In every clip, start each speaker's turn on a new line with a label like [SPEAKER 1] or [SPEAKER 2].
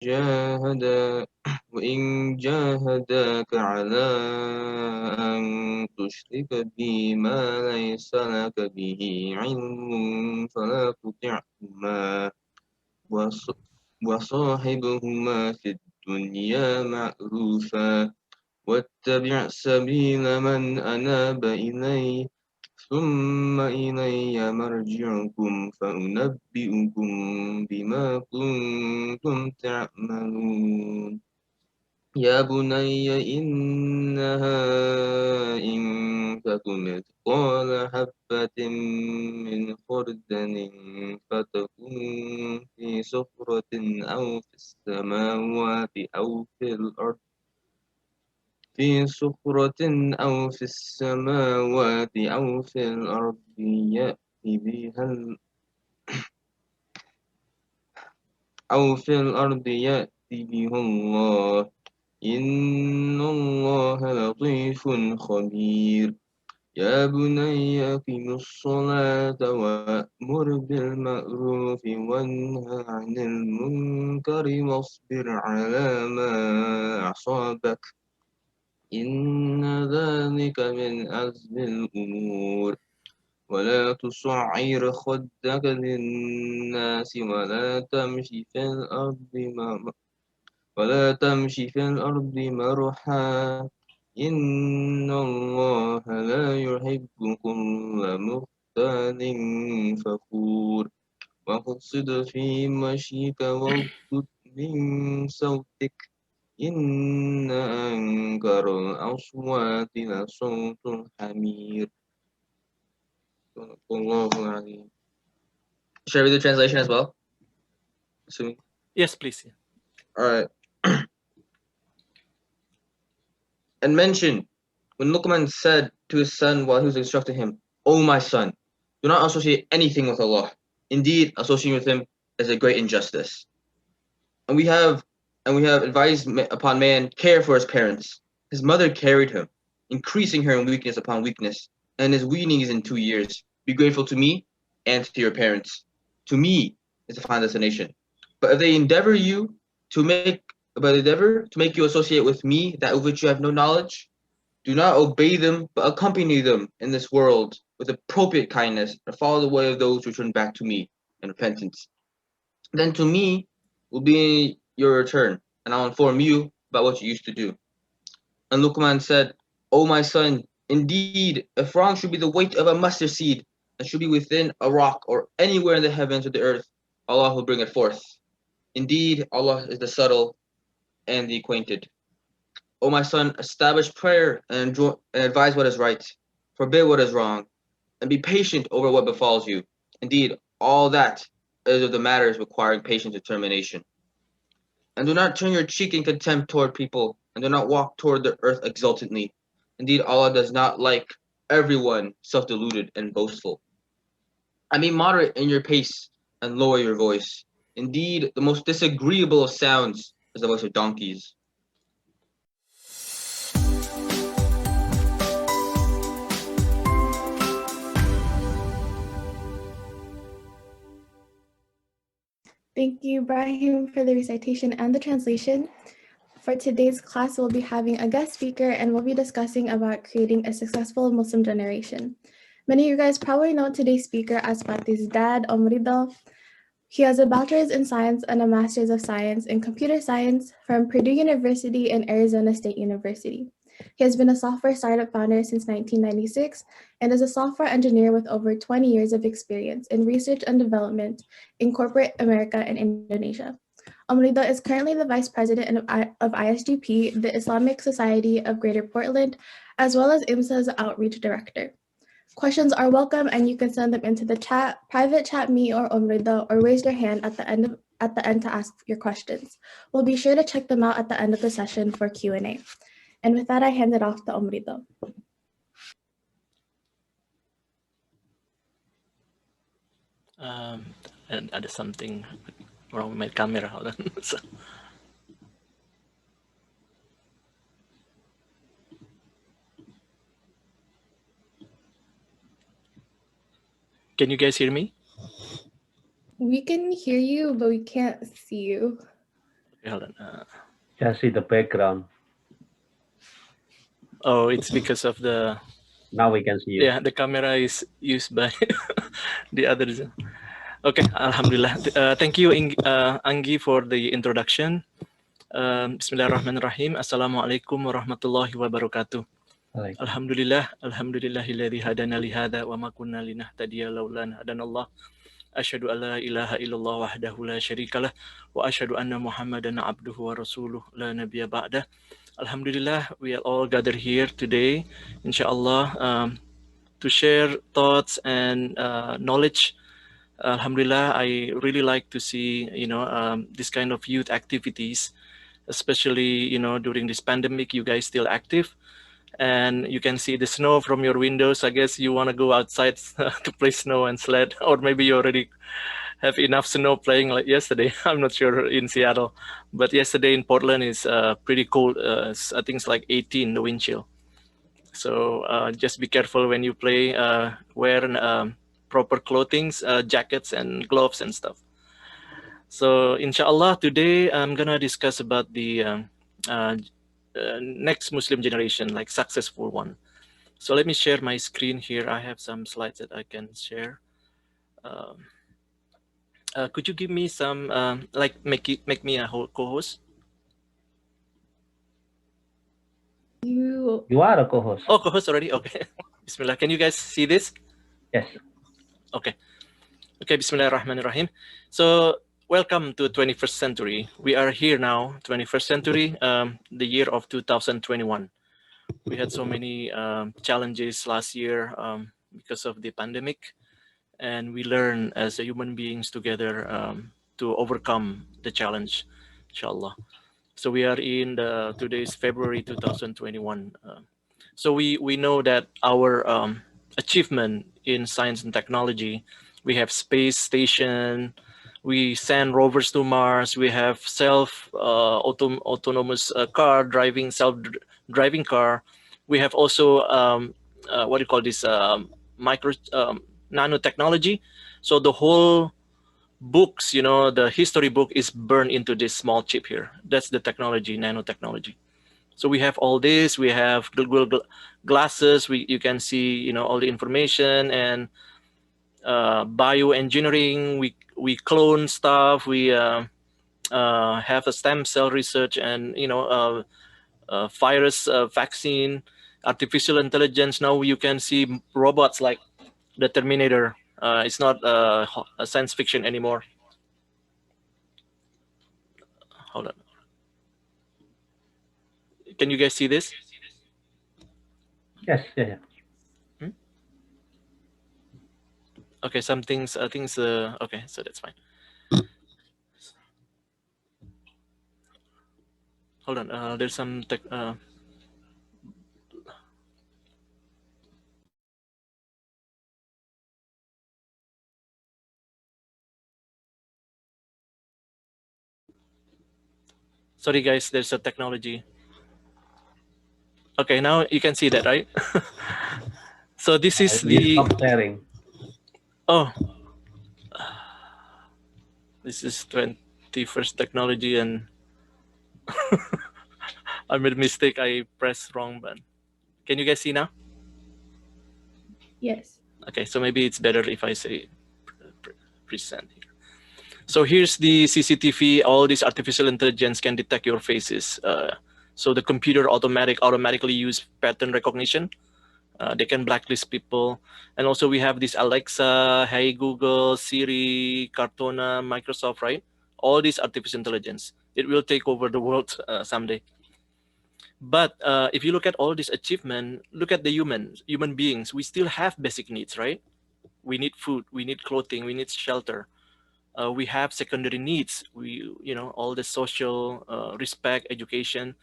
[SPEAKER 1] جاهدا وإن جاهداك على أن تشرك بي ما ليس لك به علم فلا تطعهما وص- وصاحبهما في الدنيا معروفا واتبع سبيل من أناب إلي ثم إلي مرجعكم فأنبئكم بما كنتم تعملون يا بني إنها إن تك مثقال حبة من خردل فتكن في صخرة أو في السماوات أو في الأرض أو في الأرض يأتي بها الله إن الله لطيف خبير يا بني أقم الصلاة وأمر بالمعروف وانه عن المنكر واصبر على ما أصابك إن ذلك من عزم الأمور ولا تصعر خدك للناس ولا تمشي في الأرض مرحا إن الله لا يحب كل مختال فخور واقصد في مشيك واغضض من صوتك إن أنكر الأصوات لصوت الحمير صدق الله العظيم. Should I read the translation as well? Assuming.
[SPEAKER 2] Yes, please. Yeah.
[SPEAKER 1] Alright. And mention when Luqman said to his son while he was instructing him, "O my son, do not associate anything with Allah. Indeed, associating with him is a great injustice." And we have advised upon man care for his parents. His mother carried him, increasing her in weakness upon weakness, and his weaning is in 2 years. Be grateful to me and to your parents. To me is the final destination. But if they endeavor to make you associate with me that of which you have no knowledge, do not obey them, but accompany them in this world with appropriate kindness and follow the way of those who turn back to me in repentance. Then to me will be your return, and I'll inform you about what you used to do. And Luqman said, O my son, indeed, if wrong should be the weight of a mustard seed, and should be within a rock or anywhere in the heavens or the earth, Allah will bring it forth. Indeed, Allah is the subtle and the acquainted. O my son, establish prayer and advise what is right, forbid what is wrong, and be patient over what befalls you. Indeed, all that is of the matters requiring patience and determination. And do not turn your cheek in contempt toward people, and do not walk toward the earth exultantly. Indeed, Allah does not like everyone self-deluded and boastful. I mean, moderate in your pace and lower your voice. Indeed, the most disagreeable of sounds is the voice of donkeys.
[SPEAKER 3] Thank you, Ibrahim, for the recitation and the translation. For today's class, we'll be having a guest speaker and we'll be discussing about creating a successful Muslim generation. Many of you guys probably know today's speaker as Fatih's dad, Ridha. He has a bachelor's in science and a master's of science in computer science from Purdue University and Arizona State University. He has been a software startup founder since 1996 and is a software engineer with over 20 years of experience in research and development in corporate America and Indonesia. Ridha is currently the Vice President of ISGP, the Islamic Society of Greater Portland, as well as IMSA's Outreach Director. Questions are welcome, and you can send them into the chat, private chat me or Ridha, or raise your hand at the end to ask your questions. We'll be sure to check them out at the end of the session for Q&A. And with that, I hand it off to Ridha.
[SPEAKER 2] And ada something wrong with my camera. Hold on. So, can you guys hear me?
[SPEAKER 3] We can hear you, but we can't see you.
[SPEAKER 2] hold on.
[SPEAKER 4] Just see the background.
[SPEAKER 2] Oh, it's because of the
[SPEAKER 4] Now we can see you.
[SPEAKER 2] the camera is used by the others. Okay, Alhamdulillah. Thank you, Anggi, for the introduction. Bismillahirrahmanirrahim. Assalamualaikum warahmatullahi wabarakatuh.
[SPEAKER 4] Like,
[SPEAKER 2] Alhamdulillah, alhamdulillahilladzi hadana li hadza wa ma kunna linahtadiya laula an hadanallah. Asyhadu an la ilaha illallah wahdahu la syarikalah wa asyhadu anna Muhammadan abduhu wa rasuluh la nabiyya ba'dah. Alhamdulillah, we are all gathered here today, inshallah, to share thoughts and knowledge. Alhamdulillah, I really like to see, this kind of youth activities, especially, during this pandemic, you guys still active. And you can see the snow from your windows. I guess you want to go outside to play snow and sled, or maybe you already have enough snow playing like yesterday. I'm not sure in Seattle, but yesterday in Portland is pretty cold. I think it's like 18, the wind chill. So just be careful when you play. Wear proper clothing, jackets and gloves and stuff. So inshallah, today I'm gonna discuss about the next Muslim generation, like successful one. So let me share my screen here. I have some slides that I can share. Could you give me some make me a co-host?
[SPEAKER 4] you are a co-host.
[SPEAKER 2] Oh, co-host already. Okay. Bismillah. Can you guys see this?
[SPEAKER 4] Yes.
[SPEAKER 2] Okay. Okay. Bismillahirrahmanirrahim. So welcome to 21st century. We are here now, 21st century, the year of 2021. We had so many challenges last year because of the pandemic, and we learn as human beings together to overcome the challenge, inshallah. So we are in today's February 2021. So we know that our achievement in science and technology, we have space station, we send rovers to Mars, we have autonomous car driving, self-driving car. We have also what do you call this, nanotechnology. So the whole books, the history book is burned into this small chip here. That's the technology, nanotechnology. So we have all this. We have Google glasses. You can see, all the information, and bioengineering. We clone stuff. We have a stem cell research, and virus vaccine, artificial intelligence. Now you can see robots like the Terminator. It's not a science fiction anymore. Hold on. Can you guys see this?
[SPEAKER 4] Yes. Yeah.
[SPEAKER 2] Okay, some things. Okay, so that's fine. Hold on. There's some tech. Sorry, guys. There's a technology. Okay, now you can see that, right? So this is the.
[SPEAKER 4] Stop sharing.
[SPEAKER 2] Oh, this is 21st technology, and I made a mistake. I pressed wrong button. Can you guys see now?
[SPEAKER 3] Yes.
[SPEAKER 2] Okay, so maybe it's better if I say present here. So here's the CCTV. All this artificial intelligence can detect your faces. So the computer automatically use pattern recognition. They can blacklist people. And also we have this Alexa, Hey Google, Siri, Cortana, Microsoft, right? All this artificial intelligence. It will take over the world someday. But if you look at all this achievement, look at the human beings. We still have basic needs, right? We need food, we need clothing, we need shelter. We have secondary needs. All the social respect, education.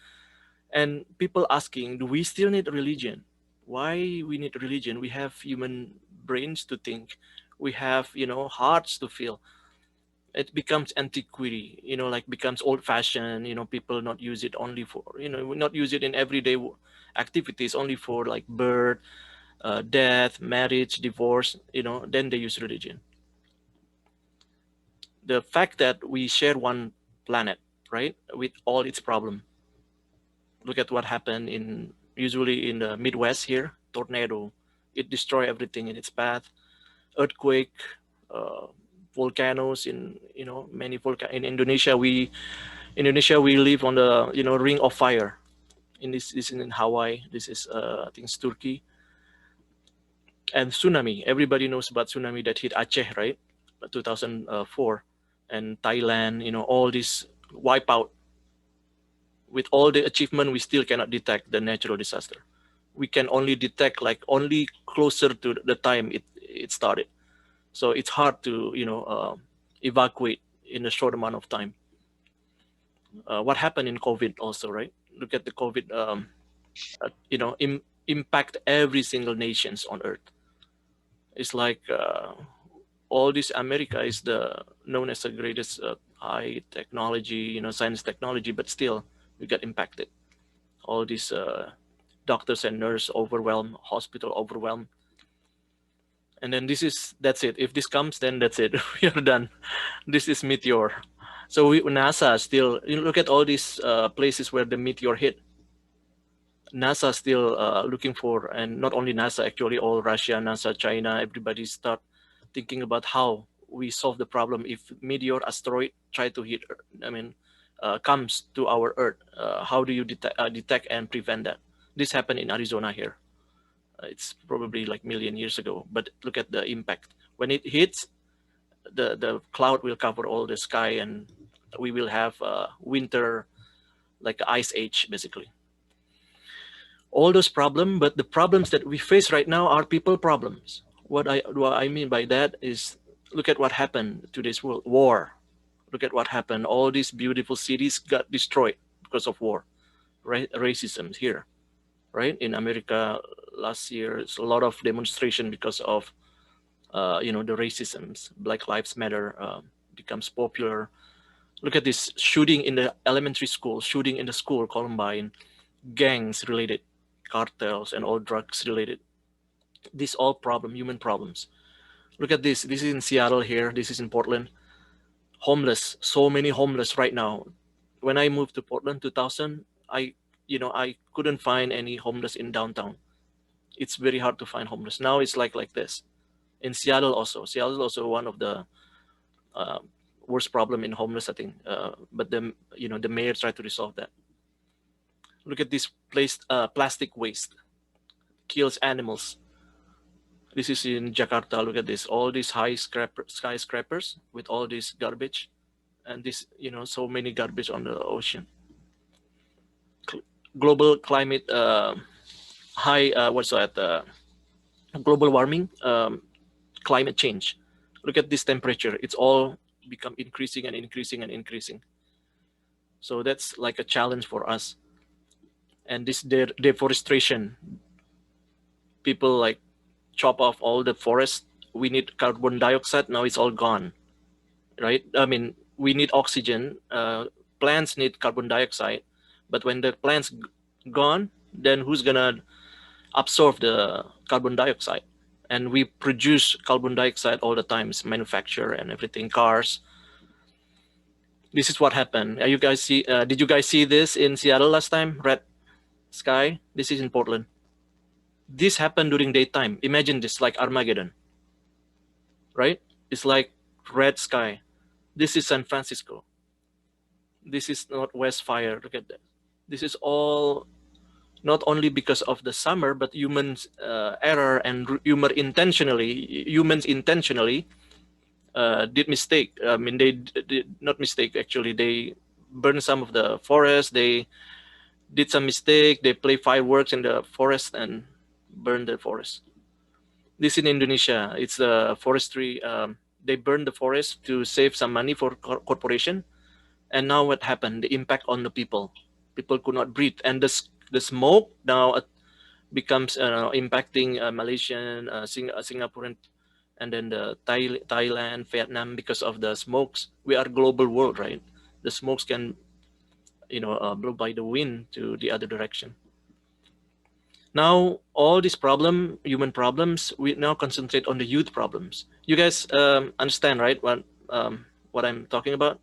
[SPEAKER 2] And people asking, do we still need religion? Why we need religion? We have human brains to think. We have, hearts to feel. It becomes antiquity, becomes old-fashioned. People not use it only for, not use it in everyday activities, only for like birth, death, marriage, divorce. Then they use religion. The fact that we share one planet, right? With all its problem. Look at what happened usually in the Midwest here. Tornado, it destroyed everything in its path. Earthquake, volcanoes in many in Indonesia. We live on the ring of fire. This is in Hawaii. This is I think it's Turkey. And tsunami. Everybody knows about tsunami that hit Aceh, right? 2004, and Thailand. All this wipeout. With all the achievement, we still cannot detect the natural disaster. We can only detect only closer to the time it started. So it's hard to evacuate in a short amount of time. What happened in COVID also, right? Look at the COVID. Impact every single nations on Earth. It's like all this America is known as the greatest high technology, science technology, but still we got impacted. All these doctors and nurses overwhelmed, hospital overwhelmed. And then that's it. If this comes, then that's it. We are done. This is meteor. So NASA still, look at all these places where the meteor hit. NASA still looking for, and not only NASA, actually all Russia, NASA, China, everybody start thinking about how we solve the problem if meteor asteroid try to hit Earth, comes to our Earth. How do you detect and prevent that? This happened in Arizona here. It's probably like million years ago, but look at the impact. When it hits, the cloud will cover all the sky, and we will have winter, like ice age, basically. All those problems, but the problems that we face right now are people problems. What I mean by that is, look at what happened to this world. War. Look at what happened. All these beautiful cities got destroyed because of war. Racism here, right? In America last year, it's a lot of demonstration because of the racisms. Black Lives Matter becomes popular. Look at this shooting in the elementary school, shooting in the school, Columbine, gangs related, cartels, and all drugs related. These all human problems. Look at this. This is in Seattle here. This is in Portland. Homeless. So many homeless right now. When I moved to Portland 2000, I couldn't find any homeless in downtown. It's very hard to find homeless. Now it's like this. In Seattle also. Seattle is also one of the worst problem in homeless, I think. But the mayor tried to resolve that. Look at this plastic waste. Kills animals. This is in Jakarta. Look at this. All these skyscrapers with all this garbage. And this, so many garbage on the ocean. Global climate, global warming, climate change. Look at this temperature. It's all become increasing and increasing and increasing. So that's like a challenge for us. And this deforestation, people like chop off all the forest. We need carbon dioxide. Now it's all gone, right? We need oxygen. Plants need carbon dioxide. But when the plants gone, then who's gonna absorb the carbon dioxide? And we produce carbon dioxide all the time. It's manufacture and everything, cars. This is what happened. You guys see? Did you guys see this in Seattle last time? Red sky. This is in Portland. This happened during daytime. Imagine this, like Armageddon, right? It's like red sky. This is San Francisco. This is Northwest fire. Look at that. This is all not only because of the summer, but humans' error and humans intentionally did mistake. They did not mistake, actually. They burned some of the forest. They did some mistake. They play fireworks in the forest and burn the forest. This in Indonesia. It's the forestry. They burned the forest to save some money for corporation. And now what happened? The impact on the people. People could not breathe. And the smoke now becomes impacting Malaysian, Singaporean, and then the Thailand, Vietnam, because of the smokes. We are global world, right? The smokes can, blow by the wind to the other direction. Now, all these human problems, we now concentrate on the youth problems. You guys understand, right? What I'm talking about?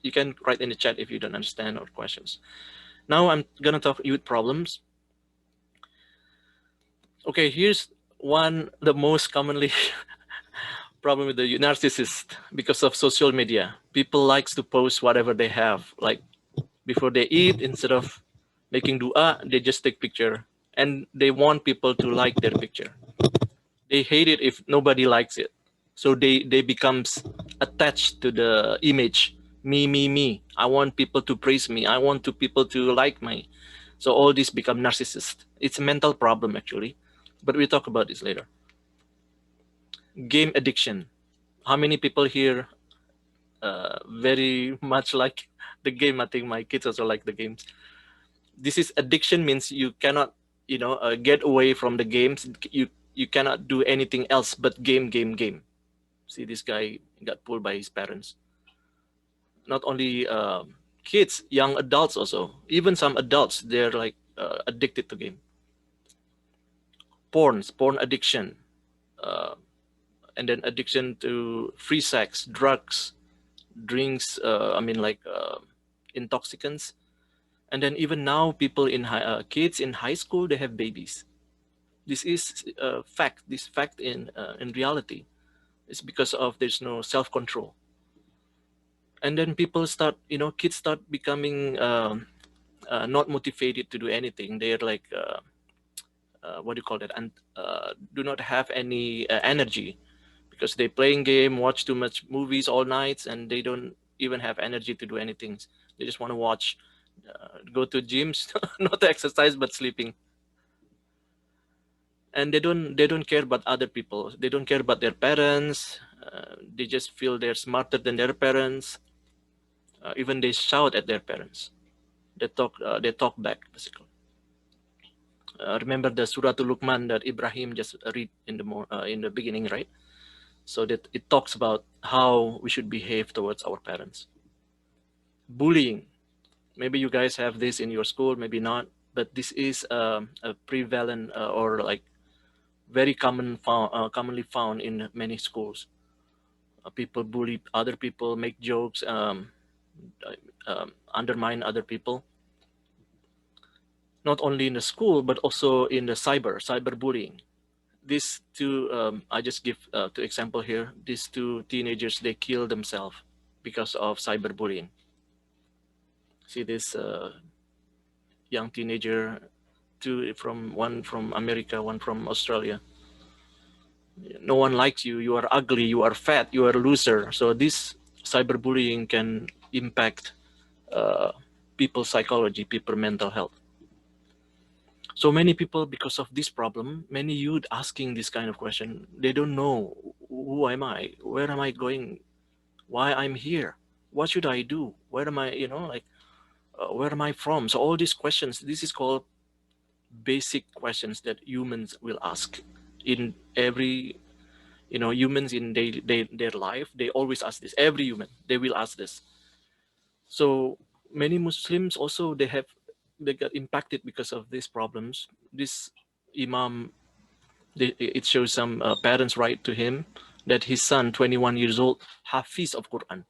[SPEAKER 2] You can write in the chat if you don't understand or questions. Now I'm gonna talk youth problems. Okay, here's the most commonly problem with the narcissist because of social media. People likes to post whatever they have, like before they eat, instead of making dua, they just take picture, and they want people to like their picture. They hate it if nobody likes it, so they becomes attached to the image. Me. I want people to praise me. I want people to like me. So all this become narcissist. It's a mental problem actually, but we'll talk about this later. Game addiction. How many people here very much like the game? I think my kids also like the games. This is addiction, means you cannot, get away from the games. You cannot do anything else but game. See, this guy got pulled by his parents. Not only kids, young adults also. Even some adults, they're like addicted to game. Porn addiction, and then addiction to free sex, drugs, drinks. Intoxicants, and then even now people in kids in high school, they have babies. This is fact. This fact in reality is because of there's no self-control. And then people start, kids start becoming not motivated to do anything. They're like, what do you call that? And do not have any energy because they playing game, watch too much movies all nights, and they don't even have energy to do anything. They just want to watch, go to gyms, not exercise, but sleeping. And they don't care about other people. They don't care about their parents. They just feel they're smarter than their parents. Even they shout at their parents. They talk back, basically. Remember the Surah Luqman that Ibrahim just read in the beginning, right? So that it talks about how we should behave towards our parents. Bullying. Maybe you guys have this in your school, maybe not, but this is a prevalent or like very commonly found in many schools. People bully other people, make jokes, undermine other people. Not only in the school, but also in the cyberbullying. These two, I just give two example here. These two teenagers, they kill themselves because of cyberbullying. See this young teenager, one from America, one from Australia. No one likes you. You are ugly. You are fat. You are a loser. So this cyberbullying can impact people's psychology, people's mental health. So many people, because of this problem, many youth asking this kind of question. They don't know, who am I? Where am I going? Why I'm here? What should I do? Where am I? Where am I from? So all these questions. This is called basic questions that humans will ask in every, humans in their life. They always ask this. Every human, they will ask this. So many Muslims also, they got impacted because of these problems. This imam, it shows some parents write to him that his son, 21 years old, Hafiz of Quran,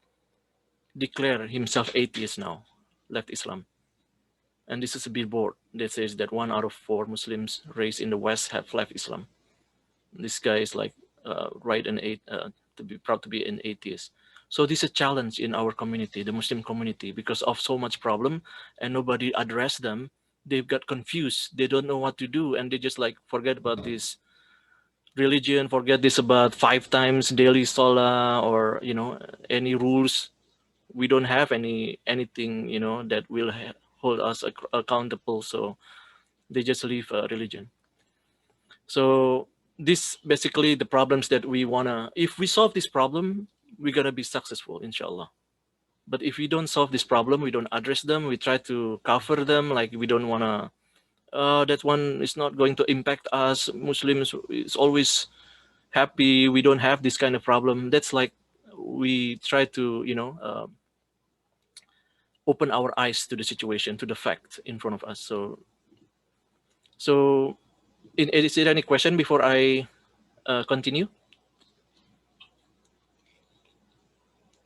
[SPEAKER 2] declare himself atheist now, left Islam. And this is a billboard that says that 1 out of 4 Muslims raised in the West have left Islam. This guy is like to be proud to be an atheist. So this is a challenge in our community, the Muslim community, because of so much problem and nobody address them. They've got confused. They don't know what to do, and they just like forget about this religion, forget this about 5 times daily salah, or any rules. We don't have anything that will hold us accountable. So they just leave religion. So this basically the problems that we wanna. If we solve this problem, we're gonna be successful, inshallah. But if we don't solve this problem, we don't address them, we try to cover them, like we don't wanna. That one is not going to impact us. Muslims is always happy. We don't have this kind of problem. That's like we try to open our eyes to the situation, to the fact in front of us. So is there any question before I continue?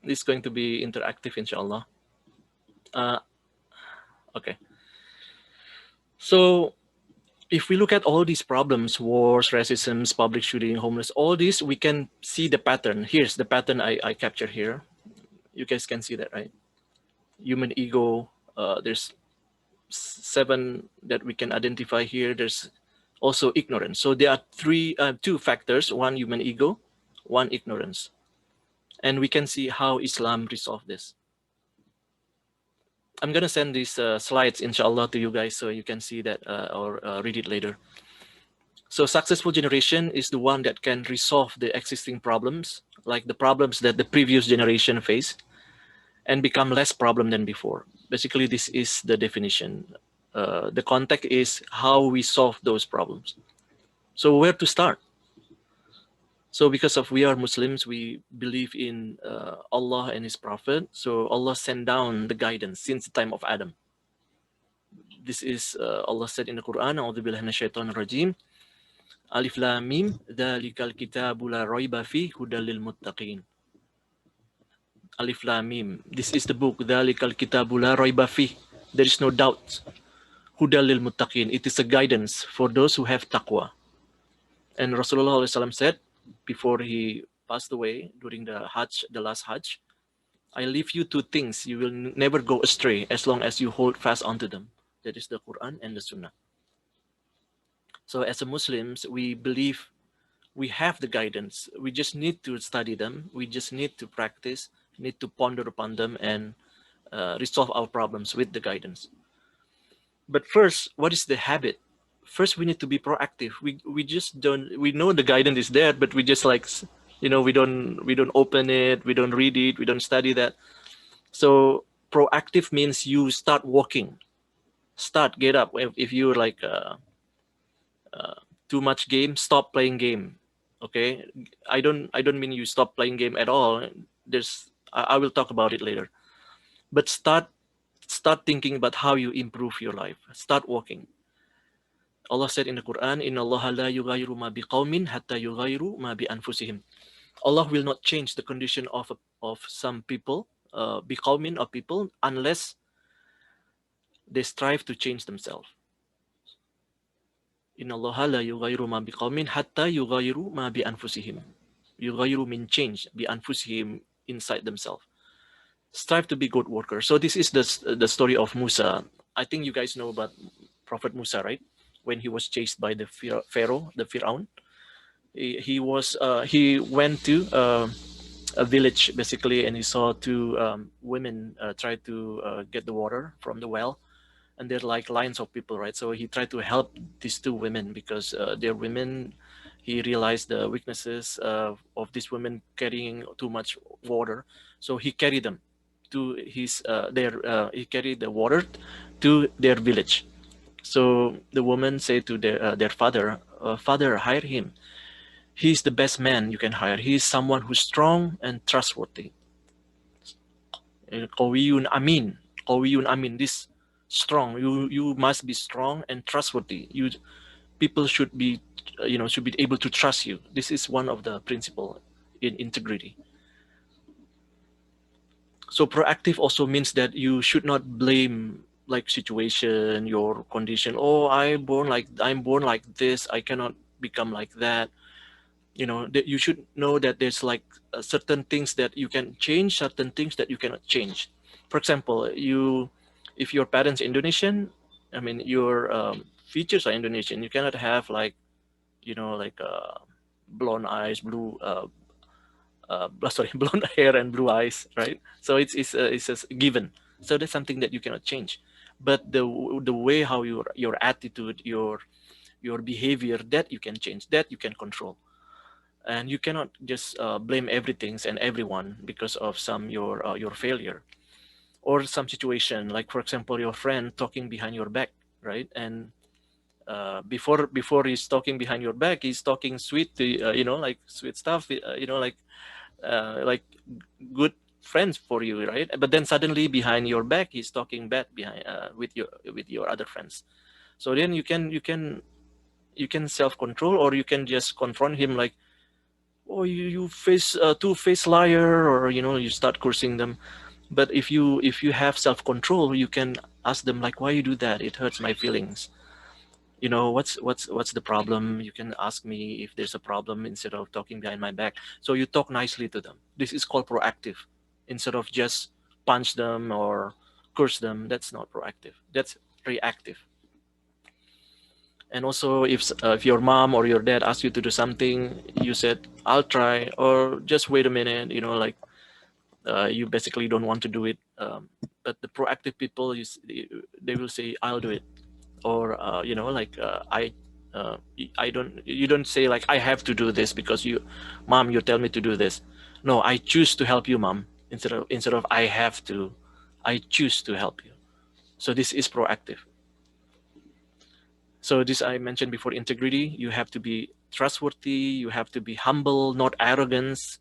[SPEAKER 2] This is going to be interactive, inshallah. Okay. So if we look at all these problems, wars, racism, public shooting, homeless, all these, we can see the pattern. Here's the pattern I captured here. You guys can see that, right? Human ego. There's 7 that we can identify here. There's also ignorance. So there are 2 factors: 1 human ego, 1 ignorance. And we can see how Islam resolved this. I'm gonna send these slides, inshallah, to you guys so you can see that or read it later. So successful generation is the one that can resolve the existing problems, like the problems that the previous generation faced, and become less problem than before. Basically, this is the definition. The context is how we solve those problems. So where to start? So because of we are Muslims, we believe in Allah and His Prophet. So Allah sent down the guidance since the time of Adam. This is Allah said in the Quran, A'udhu billahi minasyaitonir rajim. Alif Lam Mim, Dzalikal kitabu la raiba fi hudal lil muttaqin. Alif Lam Mim. This is the book, Dzalikal kitabu la raiba fi. There is no doubt. Hudal lil muttaqin. It is a guidance for those who have taqwa. And Rasulullah ﷺ said, before he passed away during the Hajj, the last Hajj, I leave you 2 things. You will never go astray as long as you hold fast onto them. That is the Quran and the Sunnah. So as a Muslims, we believe we have the guidance. We just need to study them. We just need to practice, need to ponder upon them and resolve our problems with the guidance. But first, what is the habit? First, we need to be proactive. We just don't. We know the guidance is there, but we just like, we don't open it. We don't read it. We don't study that. So proactive means you start walking. Get up. If you're like too much game, stop playing game. Okay, I don't mean you stop playing game at all. I will talk about it later. But start thinking about how you improve your life. Start walking. Allah said in the Quran, Inna Allah la yughayyiru ma biqawmin hatta yughayyiru ma bi anfusihim. Allah will not change the condition of some people, biqawmin of people, unless they strive to change themselves. Inna Allah la yughayyiru ma biqawmin hatta yughayyiru ma bi anfusihim. Yughayyiru mean change, bi anfusihim, inside themselves. Strive to be good worker. So this is the story of Musa. I think you guys know about Prophet Musa, right? When he was chased by the Pharaoh, the Fir'aun, he went to a village basically, and he saw 2 women try to get the water from the well, and they're like lines of people, right? So he tried to help these 2 women because they're women. He realized the weaknesses of these women carrying too much water, so he carried them to his he carried the water to their village. So the woman said to their father, Father, hire him. He's the best man you can hire. He's someone who's strong and trustworthy. Qawiyun amin. Qawiyun amin. This strong. You must be strong and trustworthy. People should be able to trust you. This is one of the principle in integrity. So proactive also means that you should not blame like situation, your condition. Oh, I'm born like this. I cannot become like that. That you should know that there's like certain things that you can change, certain things that you cannot change. For example, if your parents Indonesian, I mean your features are Indonesian. You cannot have like blonde eyes, blonde hair and blue eyes, right? So it's a given. So that's something that you cannot change. But the way how your attitude, your behavior, that you can change, that you can control. And you cannot just blame everything and everyone because of your failure or some situation. Like for example, your friend talking behind your back, right? And before he's talking behind your back, he's talking sweet to like sweet stuff, like good friends for you, right? But then suddenly behind your back, he's talking bad behind with your other friends. So then you can self-control, or you can just confront him like, oh, you face two-faced liar, or you start cursing them. But if you have self-control, you can ask them like, why you do that? It hurts my feelings. You know, what's the problem? You can ask me if there's a problem instead of talking behind my back. So you talk nicely to them. This is called proactive. Instead of just punch them or curse them, that's not proactive. That's reactive. And also, if your mom or your dad asks you to do something, you said, I'll try, or just wait a minute, you know, like you basically don't want to do it. But the proactive people, they will say, I'll do it. Or, you know, like you don't say like, I have to do this because mom, you tell me to do this. No, I choose to help you, mom. Instead of I have to, I choose to help you. So this is proactive. So this I mentioned before, integrity. You have to be trustworthy. You have to be humble, not arrogance.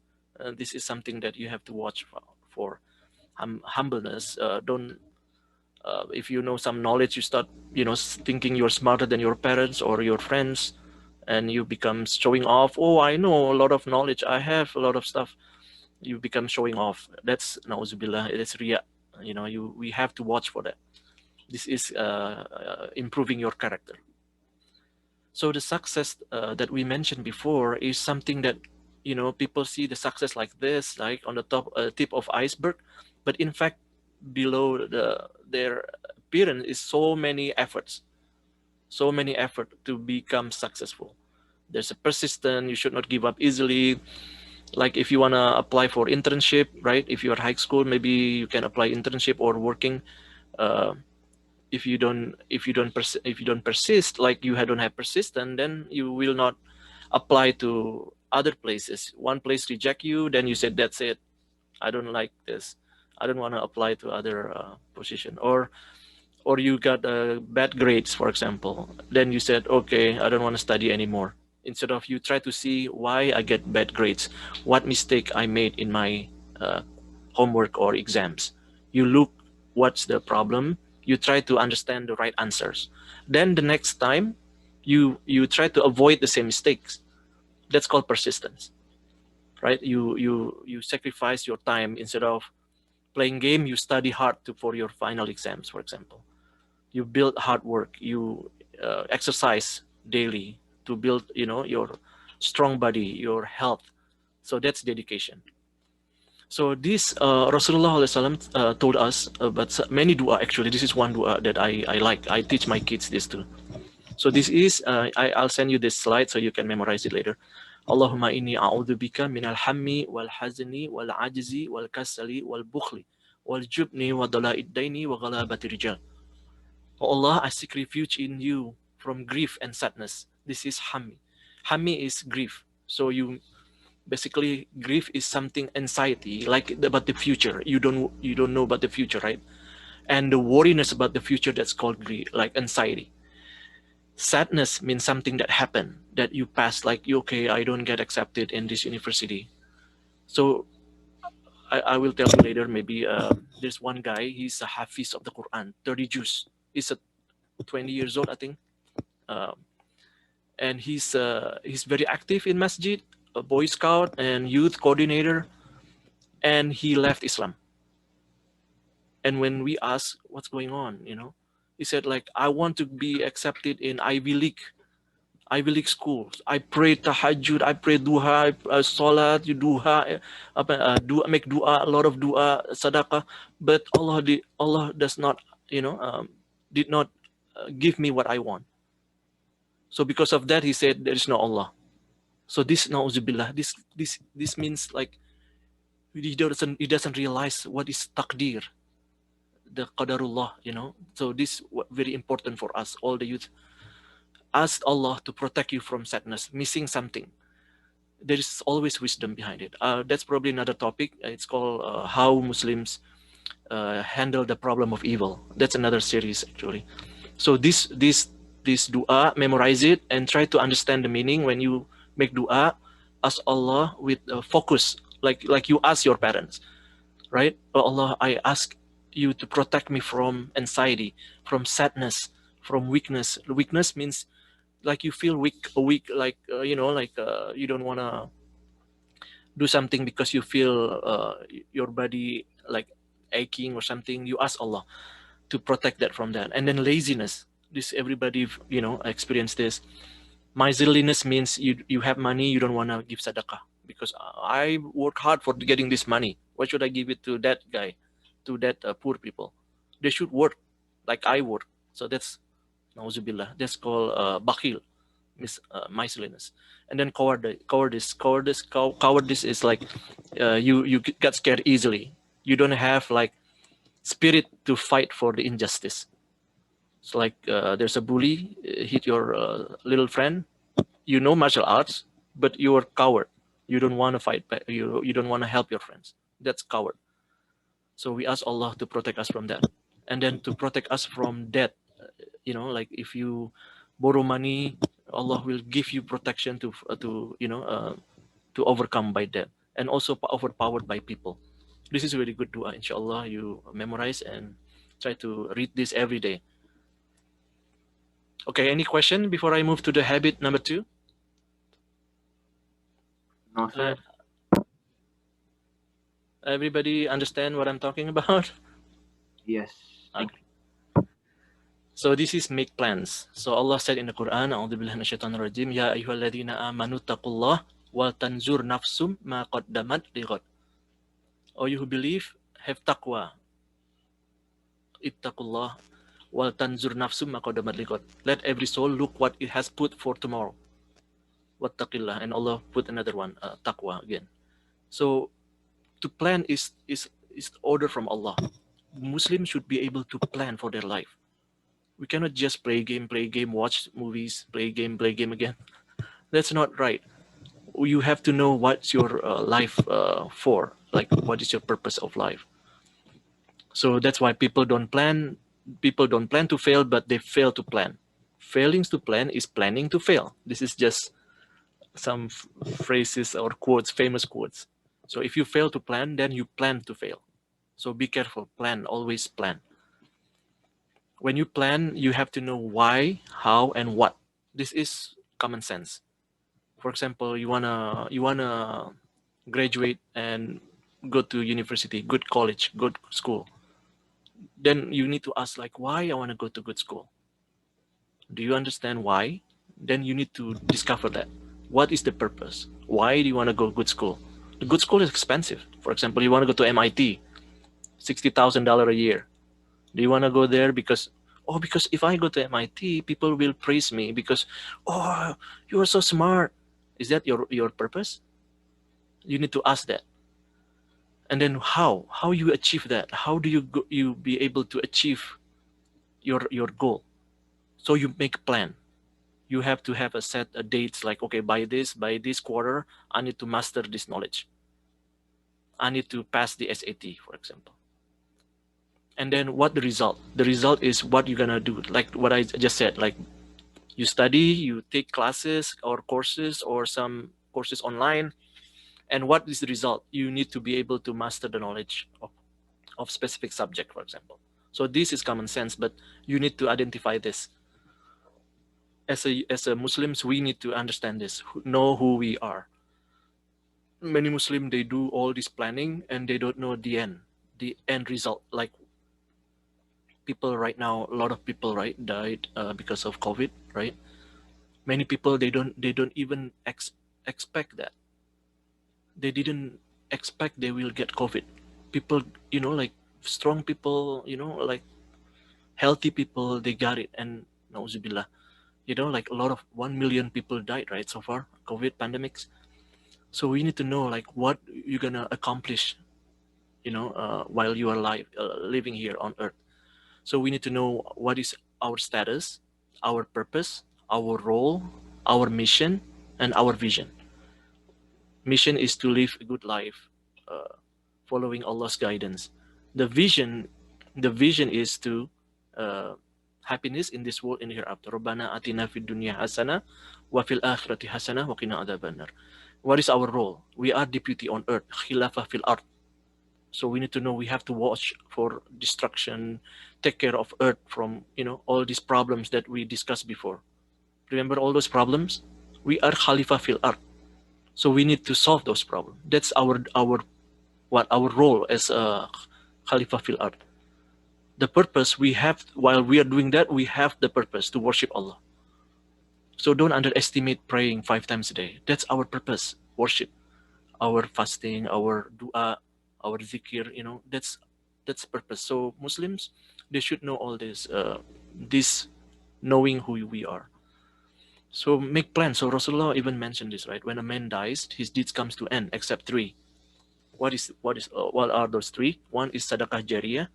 [SPEAKER 2] This is something that you have to watch for. Humbleness. Don't. If you know some knowledge, you start, you know, thinking you're smarter than your parents or your friends, and you become showing off. Oh, I know a lot of knowledge. I have a lot of stuff. You become showing off. That's nauzubillah. It's riya. You know, we have to watch for that. This is improving your character. So the success that we mentioned before is something that, you know, people see the success like this, like on the tip of iceberg, but in fact, below their appearance is so many efforts to become successful. There's a persistent. You should not give up easily. Like if you want to apply for internship, right? If you're high school, maybe you can apply internship or working. If you don't persist, like you don't have persistence, then you will not apply to other places. One place reject you, then you said, that's it, I don't like this, I don't want to apply to other position. Or you got bad grades, for example, then you said, okay, I don't want to study anymore. Instead of you try to see why I get bad grades, what mistake I made in my homework or exams. You look what's the problem, you try to understand the right answers. Then the next time you try to avoid the same mistakes. That's called persistence, right? You sacrifice your time. Instead of playing game, you study hard for your final exams, for example. You build hard work. You exercise daily to build, you know, your strong body, your health. So that's dedication. So this Rasulullah told us about many dua. Actually, this is one dua that I like. I teach my kids this too. So this is I'll send you this slide so you can memorize it later. Allahumma inni a'udzubika min al-hammi wal hazni wal ajzi wal kasali wal bukhli wal jubni wa dala'id daini wa ghalabati rijal. Oh Allah, I seek refuge in you from grief and sadness. This is hammi. Hammi is grief. So you basically, grief is something, anxiety, like about the future. You don't know about the future, right? And the worriness about the future, that's called grief, like anxiety. Sadness means something that happened, that you passed, like, okay, I don't get accepted in this university. So I will tell you later. Maybe there's one guy, he's a hafiz of the Quran, 30 Jews. He's 20 years old, I think. And he's very active in masjid, a Boy Scout and youth coordinator, and he left Islam. And when we asked what's going on, you know, he said, like, I want to be accepted in Ivy League schools. I pray tahajjud, I pray duha, salat, duha, make dua, a lot of dua, sadaqah, but Allah does not, you know, did not give me what I want. So because of that, he said, there is no Allah. So this, na'uzubillah, this means like he doesn't realize what is taqdir, the qadarullah, you know. So this very important for us, all the youth. Ask Allah to protect you from sadness, missing something. There is always wisdom behind it. That's probably another topic. It's called how Muslims handle the problem of evil. That's another series actually. So this dua, memorize it and try to understand the meaning. When you make dua, ask Allah with focus, like you ask your parents, right? Oh Allah, I ask you to protect me from anxiety, from sadness, from weakness. Weakness means like you feel weak, like you know, like you don't want to do something because you feel your body like aching or something, you ask Allah to protect that from that. And then laziness, this everybody, you know, experience this. Miserliness means you have money, you don't want to give sadaqah because I work hard for getting this money. Why should I give it to that guy, to that poor people? They should work like I work. So that's nauzubillah. That's called bakhil, miserliness. And then cowardice is like you get scared easily. You don't have like spirit to fight for the injustice. It's like there's a bully hit your little friend. You know martial arts, but you are coward. You don't want to fight back. You don't want to help your friends. That's coward. So we ask Allah to protect us from that, and then to protect us from debt. You know, like if you borrow money, Allah will give you protection to overcome by debt, and also overpowered by people. This is a really good dua. Inshallah, you memorize and try to read this every day. Okay, any question before I move to the habit number 2?
[SPEAKER 1] No, sir.
[SPEAKER 2] Everybody understand what I'm talking about?
[SPEAKER 1] Yes.
[SPEAKER 2] Okay. So this is make plans. So Allah said in the Quran, A'udzubillahi minasyaitonir rajim, ya ayyuhalladzina amanu taqullah wal tanzur nafsum ma qaddamat lighad. O you who believe, have taqwa. Ittaqullah wal tanzur nafsum ma qaddamat lighad. Let every soul look what it has put for tomorrow. Wattaqillah, and Allah put another one, taqwa again. So to plan is order from Allah. Muslims should be able to plan for their life. We cannot just play game, watch movies, play game again. That's not right. You have to know what's your life for, like what is your purpose of life. So that's why people don't plan to fail, but they fail to plan. Failing to plan is planning to fail. This is just some phrases or quotes, famous quotes. So if you fail to plan, then you plan to fail. So be careful, plan, always plan. When you plan, you have to know why, how, and what. This is common sense. For example, you wanna graduate and go to university, good college, good school. Then you need to ask like, why I want to go to good school? Do you understand why? Then you need to discover that. What is the purpose? Why do you want to go good school? The good school is expensive. For example, you want to go to MIT, $60,000 a year. Do you want to go there because if I go to MIT, people will praise me because, oh, you are so smart. Is that your purpose? You need to ask that. And then how you achieve that? How do you be able to achieve your goal? So you make a plan. You have to have a set of dates like, okay, by this quarter, I need to master this knowledge. I need to pass the SAT, for example. And then what the result? The result is what you're gonna do. Like what I just said, like you study, you take classes or courses or some courses online. And what is the result? You need to be able to master the knowledge of specific subject, for example. So this is common sense, but you need to identify this. As a Muslims, we need to understand this, know who we are. Many Muslims, they do all this planning and they don't know the end result. Like people right now, a lot of people, right, died because of COVID, right? Many people, they don't even expect that. They didn't expect they will get COVID. People, like strong people, like healthy people, they got it, and nauzubillah, like a lot of 1 million people died, right, so far, COVID pandemics. So we need to know like what you're gonna accomplish, while you are alive, living here on Earth. So we need to know what is our status, our purpose, our role, our mission, and our vision. Mission is to live a good life, following Allah's guidance. The vision is to happiness in this world and hereafter. Rabbana atina fid dunya hasana wa fil akhirati hasana wa qina adzabannar. What is our role? We are deputy on earth, khilafah fil ard. So we need to know we have to watch for destruction, take care of earth from all these problems that we discussed before. Remember all those problems? We are khalifa fil ard. So we need to solve those problems. That's our role as a Khalifah fil ard. The purpose we have, while we are doing that, we have the purpose to worship Allah. So don't underestimate praying 5 times a day. That's our purpose, worship. Our fasting, our dua, our zikir, that's purpose. So Muslims, they should know all this knowing who we are. So make plans. So Rasulullah even mentioned this, right? When a man dies, his deeds comes to end, except 3. What are those 3? One is sadaqah jariyah,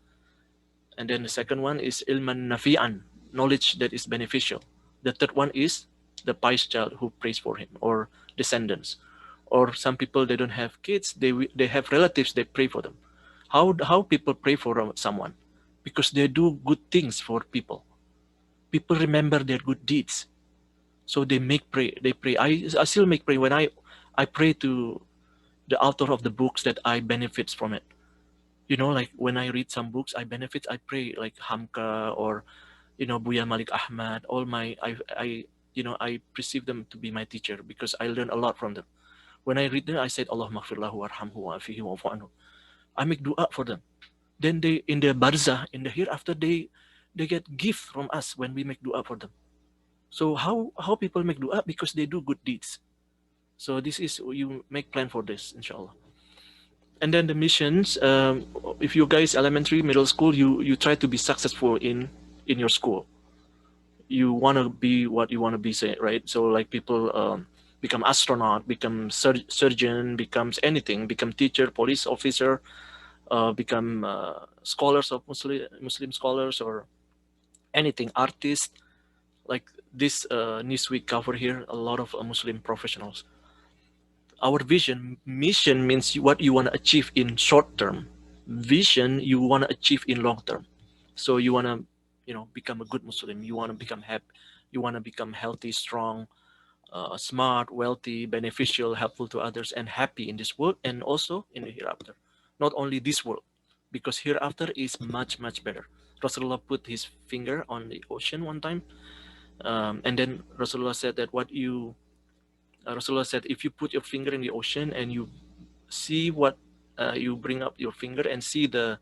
[SPEAKER 2] and then the second one is ilman nafi'an, knowledge that is beneficial. The third one is the pious child who prays for him, or descendants. Or some people, they don't have kids, they have relatives, they pray for them. How people pray for someone? Because they do good things for people. People remember their good deeds, so they pray. I still make pray. When I pray to the author of the books that I benefits from it. Like when I read some books, I pray, like Hamka or Buya Malik Ahmad. All my I perceive them to be my teacher because I learn a lot from them. When I read them, I said, Allah maghfirlahu warhamhu wa'afihi wa'fu anhu. I make dua for them. Then they, in the barzah, in the hereafter, they get gift from us when we make dua for them. So how people make dua? Because they do good deeds. So this is, you make plan for this, inshallah. And then the missions, if you guys elementary, middle school, you try to be successful in your school. You want to be what you want to be, right? So like people become astronaut, become surgeon, becomes anything, become teacher, police officer, become scholars of Muslim scholars, or anything, artist. Like this Newsweek cover here, a lot of Muslim professionals. Our mission means what you want to achieve in short term. Vision, you want to achieve in long term. So you want to, become a good Muslim. You want to become happy. You want to become healthy, strong, smart, wealthy, beneficial, helpful to others, and happy in this world and also in the hereafter. Not only this world, because hereafter is much, much better. Rasulullah put his finger on the ocean one time, and then Rasulullah said that Rasulullah said, if you put your finger in the ocean and you see what, you bring up your finger and see the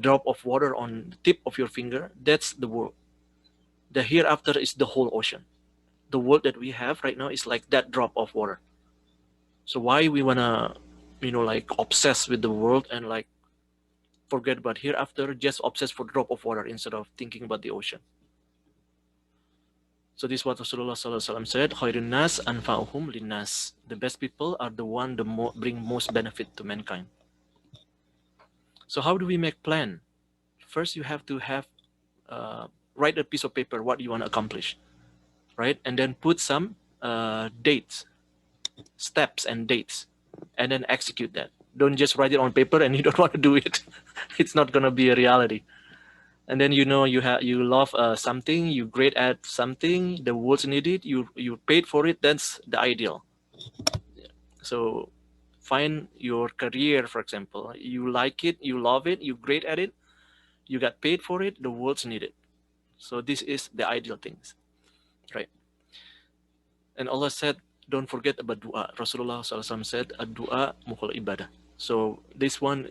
[SPEAKER 2] drop of water on the tip of your finger, that's the world. The hereafter is the whole ocean. The world that we have right now is like that drop of water. So why we wanna, like obsess with the world and like forget about hereafter, just obsess for drop of water instead of thinking about the ocean. So this is what Rasulullah said, Khairun nas anfa'uhum linnas. The best people are the one that bring most benefit to mankind. So how do we make plan? First, you have to write a piece of paper what you want to accomplish, right? And then put some dates, steps and dates, and then execute that. Don't just write it on paper and you don't want to do it. It's not going to be a reality. And then you love something, you're great at something, the world need it, you paid for it, that's the ideal. So find your career, for example. You like it, you love it, you're great at it, you got paid for it, the world need it. So this is the ideal things, right? And Allah said, don't forget about dua. Rasulullah SAW said, ad-dua mukhul ibadah. So this one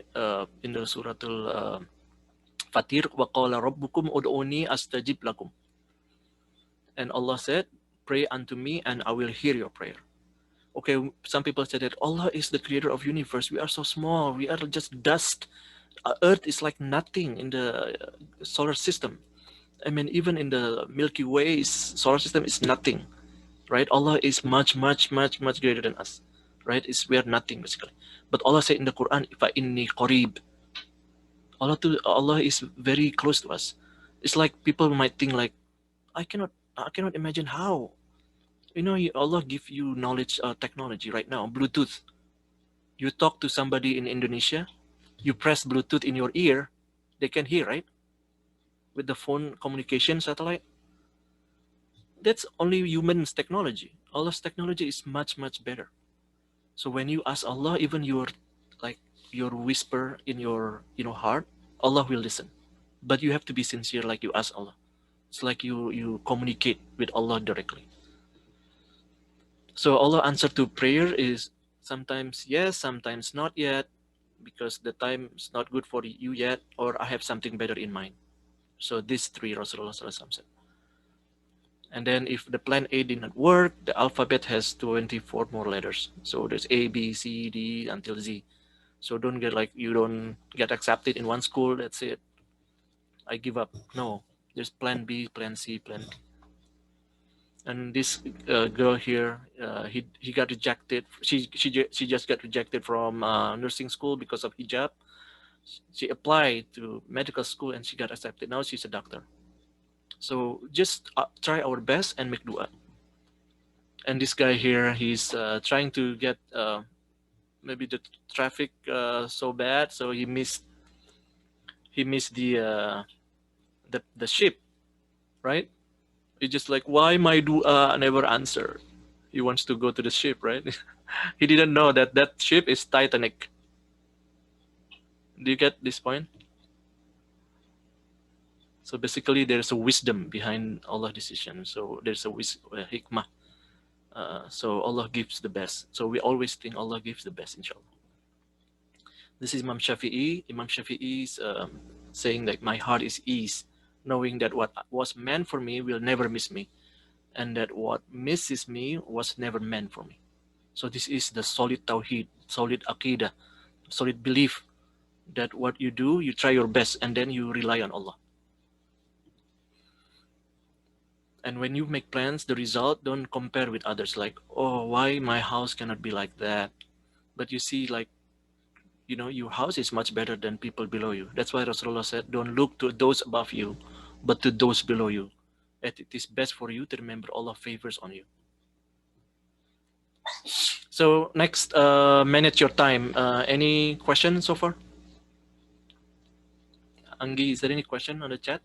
[SPEAKER 2] in the Surah Fatir, وَقَالَ رَبُّكُمْ أُدْعُونِي أَسْتَجِبْ لَكُمْ. And Allah said, pray unto me and I will hear your prayer. Okay, some people say that Allah is the creator of universe. We are so small. We are just dust. Earth is like nothing in the solar system. I mean, even in the Milky Way, solar system is nothing, right? Allah is much, much, much, much greater than us, right? We are nothing, basically. But Allah said in the Quran, فَإِنِّي قَرِيبٌ. Allah is very close to us. It's like people might think like, I cannot imagine how. Allah give you knowledge, technology right now, Bluetooth. You talk to somebody in Indonesia, you press Bluetooth in your ear, they can hear, right? With the phone communication satellite. That's only human's technology. Allah's technology is much, much better. So when you ask Allah, even your whisper in your heart, Allah will listen. But you have to be sincere, like you ask Allah. It's like you communicate with Allah directly. So Allah answer to prayer is sometimes yes, sometimes not yet, because the time is not good for you yet, or I have something better in mind. So these three Rasulullah SAW said. And then if the plan A did not work, the alphabet has 24 more letters. So there's A, B, C, D until Z. So don't get like, you don't get accepted in one school, that's it, I give up. No, there's plan B, plan C, plan D. And this girl here, he got rejected. She just got rejected from nursing school because of hijab. She applied to medical school and she got accepted. Now she's a doctor. So just try our best and make dua. And this guy here, he's trying to get maybe the traffic so bad, so he missed the ship, right? It's just like, why my dua never answer? He wants to go to the ship, right? He didn't know that that ship is Titanic. Do you get this point? So basically, there's a wisdom behind Allah decision. So there's a hikmah. So Allah gives the best. So we always think Allah gives the best, inshallah. This is Imam Shafi'i. Imam Shafi'i is saying that my heart is ease, knowing that what was meant for me will never miss me, and that what misses me was never meant for me. So this is the solid tawheed, solid aqidah, solid belief that what you do, you try your best, and then you rely on Allah. And when you make plans, the result, don't compare with others. Like, oh, why my house cannot be like that? But you see, like, you know, your house is much better than people below you. That's why Rasulullah said, don't look to those above you, but to those below you. It is best for you to remember Allah favors on you. So next, manage your time. Any questions so far? Angi, is there any question on the chat?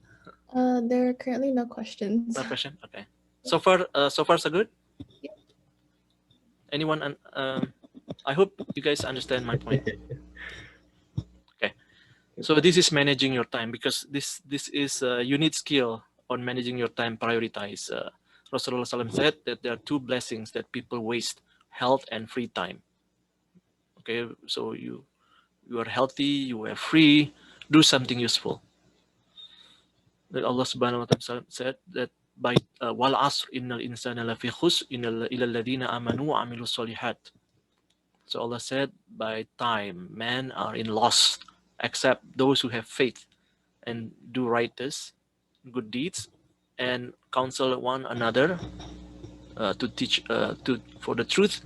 [SPEAKER 3] There are currently no questions.
[SPEAKER 2] No question? Okay. So far so good?
[SPEAKER 3] Yeah.
[SPEAKER 2] Anyone? I hope you guys understand my point. Okay. So this is managing your time, because this is you need skill on managing your time, prioritize. Rasulullah SAW said that there are two blessings that people waste: health and free time. Okay, so you are healthy, you are free, do something useful. That Allah Subhanahu wa Ta'ala said that by wal asr innal insana lafi khusr illa alladhina amanu wa amilus solihat. So Allah said, by time, men are in loss, except those who have faith and do righteous, good deeds, and counsel one another to teach for the truth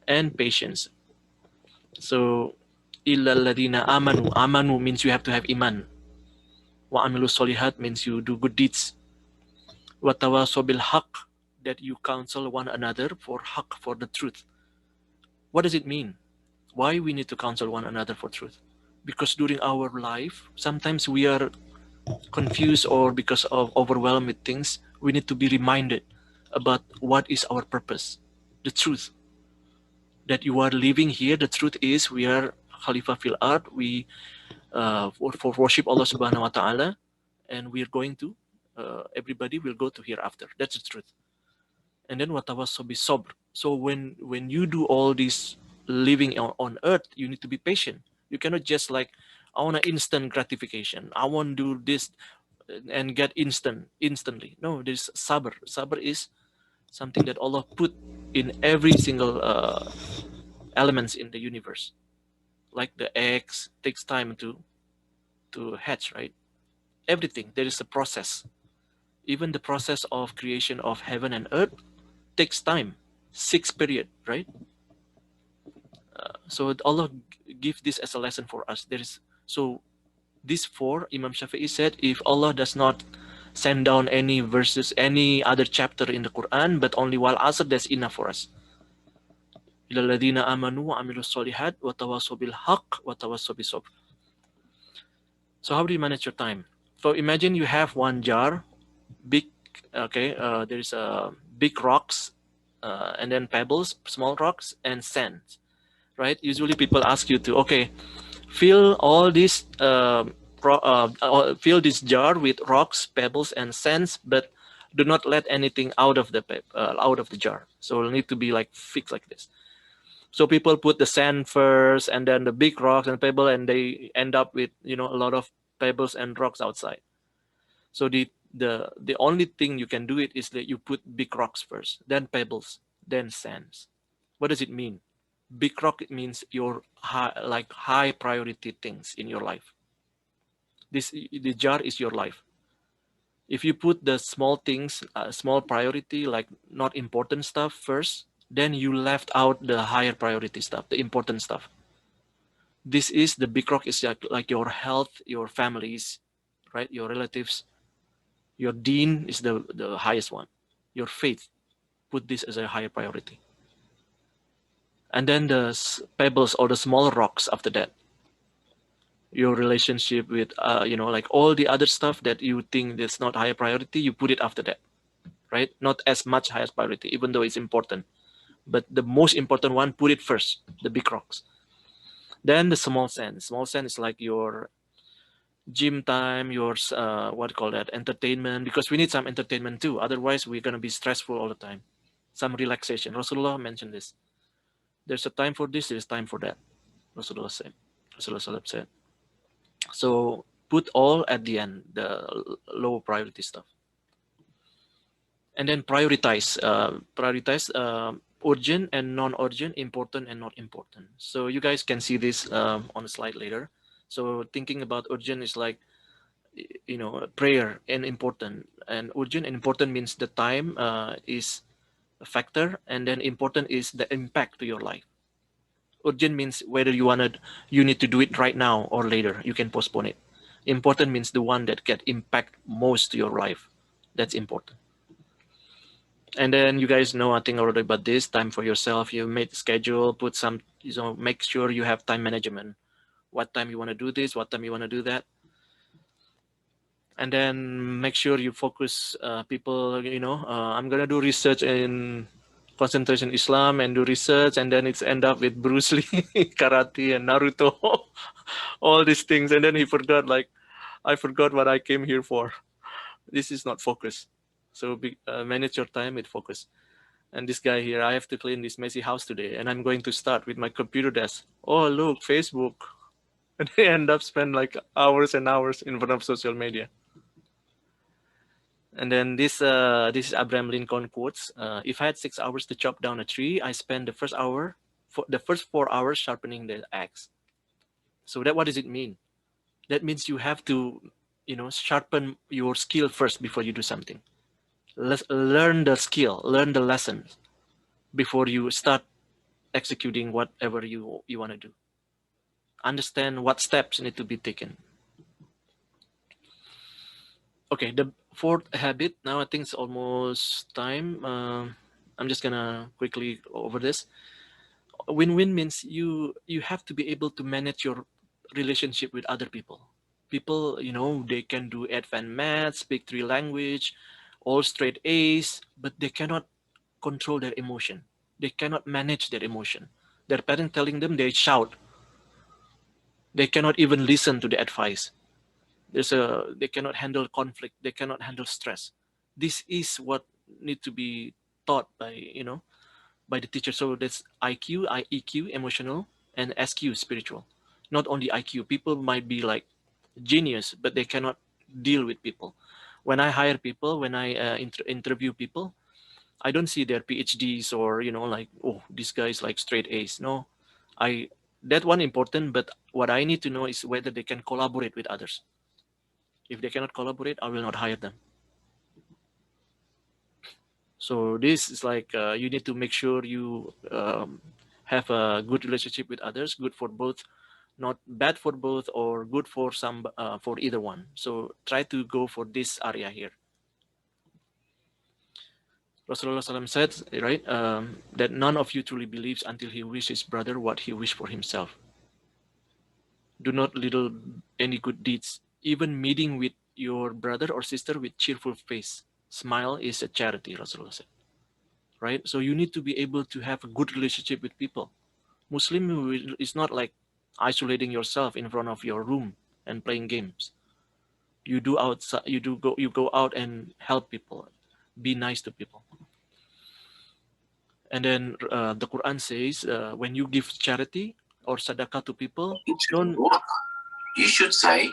[SPEAKER 2] and patience. So illa alladhina amanu. Amanu means you have to have iman. Wa amilu solihat means you do good deeds. Wa tawasaw bil haqq, that you counsel one another for haqq, for the truth. What does it mean? Why we need to counsel one another for truth? Because during our life, sometimes we are confused, or because of overwhelmed with things, we need to be reminded about what is our purpose, the truth. That you are living here, the truth is we are Khalifah fil ard, we for worship Allah Subhanahu wa Ta'ala, and we are going to, everybody will go to hereafter. That's the truth. And then watawassaw bis sabr. So when you do all this living on earth, you need to be patient. You cannot just like, I want an instant gratification, I want to do this and get instantly. No, there's sabr. Sabr is something that Allah put in every single elements in the universe. Like the eggs takes time to hatch, right? Everything, there is a process. Even the process of creation of heaven and earth takes time, 6 period, right? So Allah gives this as a lesson for us. There is, so these four, Imam Shafi'i said, if Allah does not send down any verses, any other chapter in the Quran, but only wal asr, that's enough for us. Ila alladhina amanu wa amilus solihat wa tawasaw bil haqq wa tawasaw bis sabr. So how do you manage your time? So imagine you have one jar, big, okay, there is big rocks, and then pebbles, small rocks, and sand, right? Usually people ask you to, okay, fill all this, fill this jar with rocks, pebbles, and sands, but do not let anything out of the jar. So it'll need to be like fixed like this. So people put the sand first, and then the big rocks and pebble, and they end up with, you know, a lot of pebbles and rocks outside. So the only thing you can do it is that you put big rocks first, then pebbles, then sands. What does it mean? Big rock, it means your high priority things in your life. The jar is your life. If you put the small things, small priority, like not important stuff first, then you left out the higher priority stuff, the important stuff. This is the big rock, is like your health, your families, right? Your relatives. Your deen is the highest one. Your faith, put this as a higher priority. And then the pebbles or the small rocks after that. Your relationship with, you know, like all the other stuff that you think that's not higher priority, you put it after that, right? Not as much highest priority, even though it's important. But the most important one, put it first, the big rocks. Then the small sand. Small sand is like your gym time, your what do you call that, entertainment, because we need some entertainment too. Otherwise, we're gonna be stressful all the time. Some relaxation. Rasulullah mentioned this. There's a time for this. There's time for that. Rasulullah said. Rasulullah said. So put all at the end, the low priority stuff, and then prioritize. Prioritize urgent and non-urgent, important and not important. So you guys can see this on the slide later. So thinking about urgent is like, you know, prayer, and important. And urgent and important means the time is a factor, and then important is the impact to your life. Urgent means whether you need to do it right now or later. You can postpone it. Important means the one that can impact most to your life. That's important. And then you guys know, I think already about this, time for yourself. You made the schedule, put some, you know, make sure you have time management. What time you want to do this, what time you want to do that. And then make sure you focus people, you know, I'm going to do research in concentration Islam and do research, and then it's end up with Bruce Lee, karate and Naruto, all these things. And then he forgot, like, I forgot what I came here for. This is not focus. So manage your time with focus. And this guy here, I have to clean this messy house today, and I'm going to start with my computer desk. Oh, look, Facebook. And they end up spend like hours and hours in front of social media. And then this is Abraham Lincoln quotes. If I had 6 hours to chop down a tree, I spend the first 4 hours sharpening the axe. So what does it mean? That means you have to, you know, sharpen your skill first before you do something. Learn the skill, learn the lessons before you start executing whatever you want to do. Understand what steps need to be taken. Okay, the fourth habit. Now I think it's almost time. I'm just gonna quickly go over this. Win-win means you have to be able to manage your relationship with other people. People, you know, they can do advanced math, speak 3 language, all straight A's, but they cannot control their emotion. They cannot manage their emotion. Their parents telling them, they shout. They cannot even listen to the advice. They cannot handle conflict. They cannot handle stress. This is what need to be taught by, you know, by the teacher. So that's IQ, EQ, emotional, and SQ, spiritual. Not only IQ. People might be like genius, but they cannot deal with people. When I hire people, when I interview people, I don't see their PhDs or, you know, like, oh, this guy is like straight A's. No, that one important, but what I need to know is whether they can collaborate with others. If they cannot collaborate, I will not hire them. So this is like, you need to make sure you have a good relationship with others, good for both, not bad for both, or good for some, for either one. So try to go for this area here. Rasulullah SAW said, right, that none of you truly believes until he wishes his brother what he wished for himself. Do not little any good deeds, even meeting with your brother or sister with cheerful face. Smile is a charity, Rasulullah said. Right? So you need to be able to have a good relationship with people. Muslim is not like isolating yourself in front of your room and playing games. You do outside, you go out and help people. Be nice to people. And then the Quran says, when you give charity or sadaqah to people, don't.
[SPEAKER 5] You should say.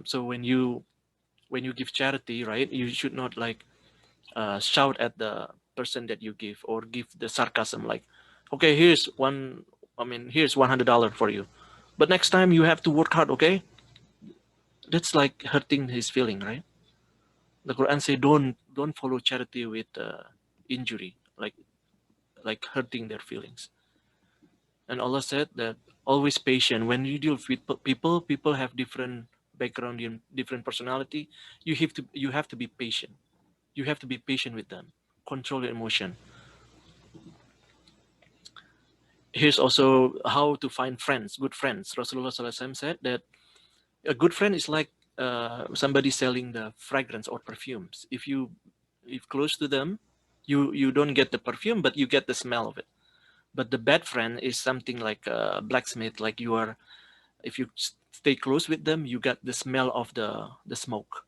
[SPEAKER 2] So when you give charity, right, you should not like shout at the person that you give, or give the sarcasm like, okay, here's $100 for you, but next time you have to work hard, okay? That's like hurting his feeling, right? The Quran say don't follow charity with injury, like hurting their feelings. And Allah said that always patient. When you deal with people have different background, different personality. You have to be patient. You have to be patient with them. Control your emotion. Here's also how to find friends, good friends. Rasulullah SAW said that a good friend is like somebody selling the fragrance or perfumes. If close to them, you don't get the perfume, but you get the smell of it. But the bad friend is something like a blacksmith. Like if you stay close with them, you get the smell of the smoke.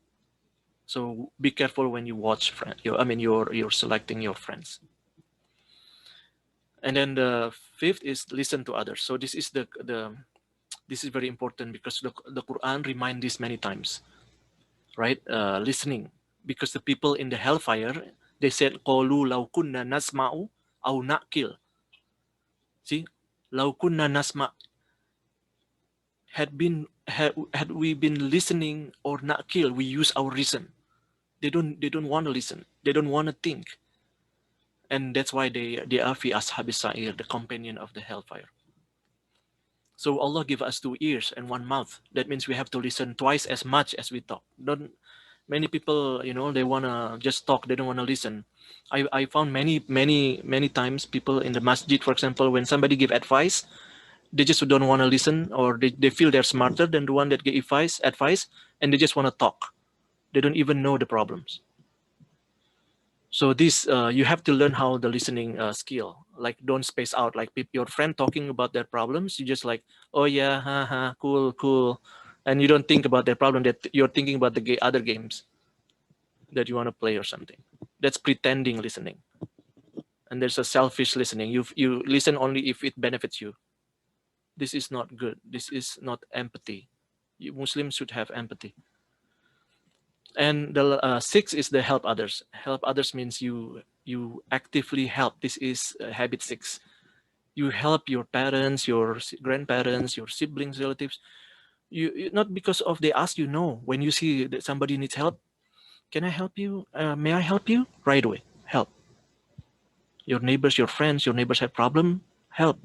[SPEAKER 2] So be careful when you watch you're selecting your friends. And then the fifth is listen to others. So this is this is very important, because the Quran reminds this many times, right? Listening, because the people in the hellfire, they said, "Qalu law kunna nasma'u aw na'qil." See, law kunna nasma', had we been listening or na'qil, we use our reason. They don't want to listen. They don't want to think. And that's why they are fi ashabis sa'ir, the companion of the hellfire. So Allah give us 2 ears and 1 mouth. That means we have to listen twice as much as we talk. Many people, they wanna just talk. They don't wanna listen. I found many times people in the masjid, for example, when somebody give advice, they just don't want to listen, or they feel they're smarter than the one that gave advice, and they just want to talk. They don't even know the problems. So this you have to learn how the listening skill. Like, don't space out. Like, your friend talking about their problems, you just like, oh yeah, haha, cool, and you don't think about their problem. That you're thinking about the other games that you want to play or something. That's pretending listening. And there's a selfish listening. You listen only if it benefits you. This is not good. This is not empathy. Muslims should have empathy. And the sixth is the help others. Help others means you actively help. This is habit 6. You help your parents, your grandparents, your siblings, relatives. You not because of they ask you. No, when you see that somebody needs help, can I help you? May I help you? Right away, help. Your neighbors, your friends, your neighbors have problem, help.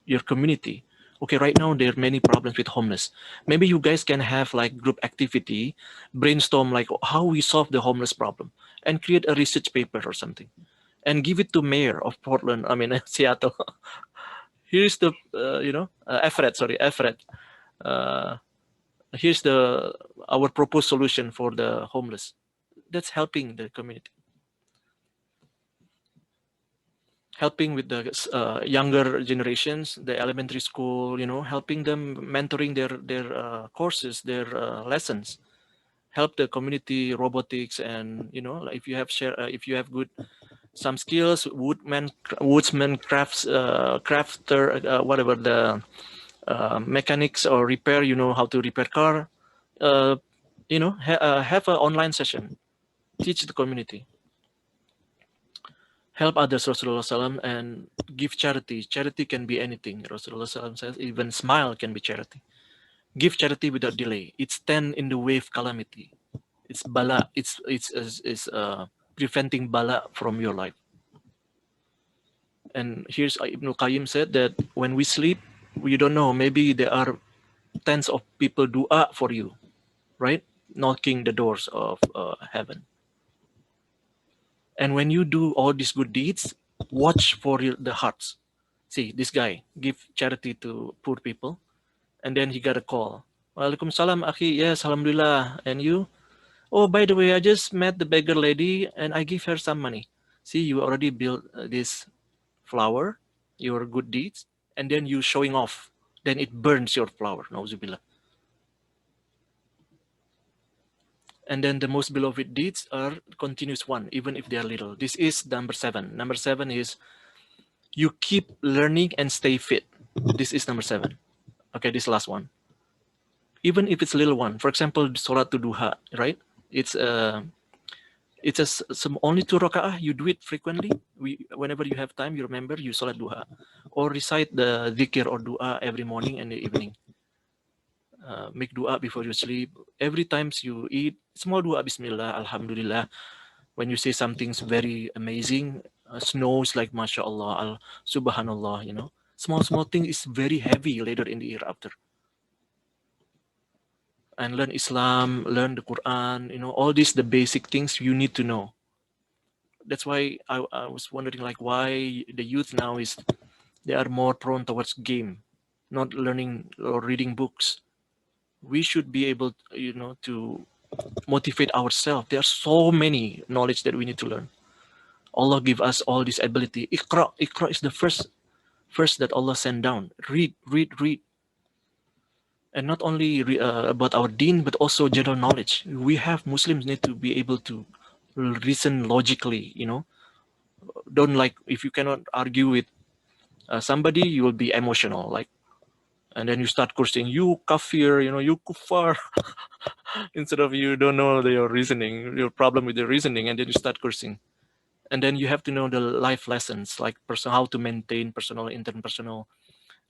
[SPEAKER 2] Your community. Okay, right now there are many problems with homeless. Maybe you guys can have like group activity, brainstorm like how we solve the homeless problem, and create a research paper or something, and give it to mayor of Portland. Seattle. Here's the Everett. Here's our proposed solution for the homeless. That's helping the community. Helping with the younger generations, the elementary school, helping them, mentoring their courses, their lessons. Help the community, robotics, and if you have good some skills, woodsman, crafter, whatever the mechanics or repair, how to repair car. Have an online session, teach the community. Help others, Rasulullah SAW, and give charity. Charity can be anything. Rasulullah SAW says even smile can be charity. Give charity without delay. It's stand in the way of calamity. It's bala. It's preventing bala from your life. And here's Ibn Qayyim said that when we sleep, we don't know. Maybe there are tens of people dua for you, right? Knocking the doors of heaven. And when you do all these good deeds, watch for the hearts. See, this guy give charity to poor people, and then he got a call. Waalaikumsalam, akhi. Yes, alhamdulillah. And you? Oh, by the way, I just met the beggar lady, and I give her some money. See, you already built this flower, your good deeds, and then you showing off. Then it burns your flower. Nauzubillah. And then the most beloved deeds are continuous one, even if they are little. This is number 7. Number 7 is you keep learning and stay fit. This is number 7. Okay, this last one. Even if it's a little one, for example, Salat to Duha, right? It's some only 2 raka'ah. You do it frequently. Whenever you have time, you remember you Salat Duha, or recite the dhikr or dua every morning and the evening. Make dua before you sleep. Every time you eat, small dua, Bismillah, Alhamdulillah. When you say something's very amazing, snows like MashaAllah, Subhanallah, you know. Small thing is very heavy later in the year after. And learn Islam, learn the Quran, you know, all these, the basic things you need to know. That's why I was wondering, like, why the youth now they are more prone towards game, not learning or reading books. We should be able, you know, to motivate ourselves. There are so many knowledge that we need to learn. Allah give us all this ability. Iqra is the first that Allah sent down. Read. And not only about our deen, but also general knowledge. We have Muslims need to be able to reason logically, you know. Don't, like, if you cannot argue with somebody, you will be emotional, like, and then you start cursing, you kafir, you know, you kuffar. Instead of, you don't know your reasoning, your problem with the reasoning, and then you start cursing. And then you have to know the life lessons, like how to maintain personal, interpersonal,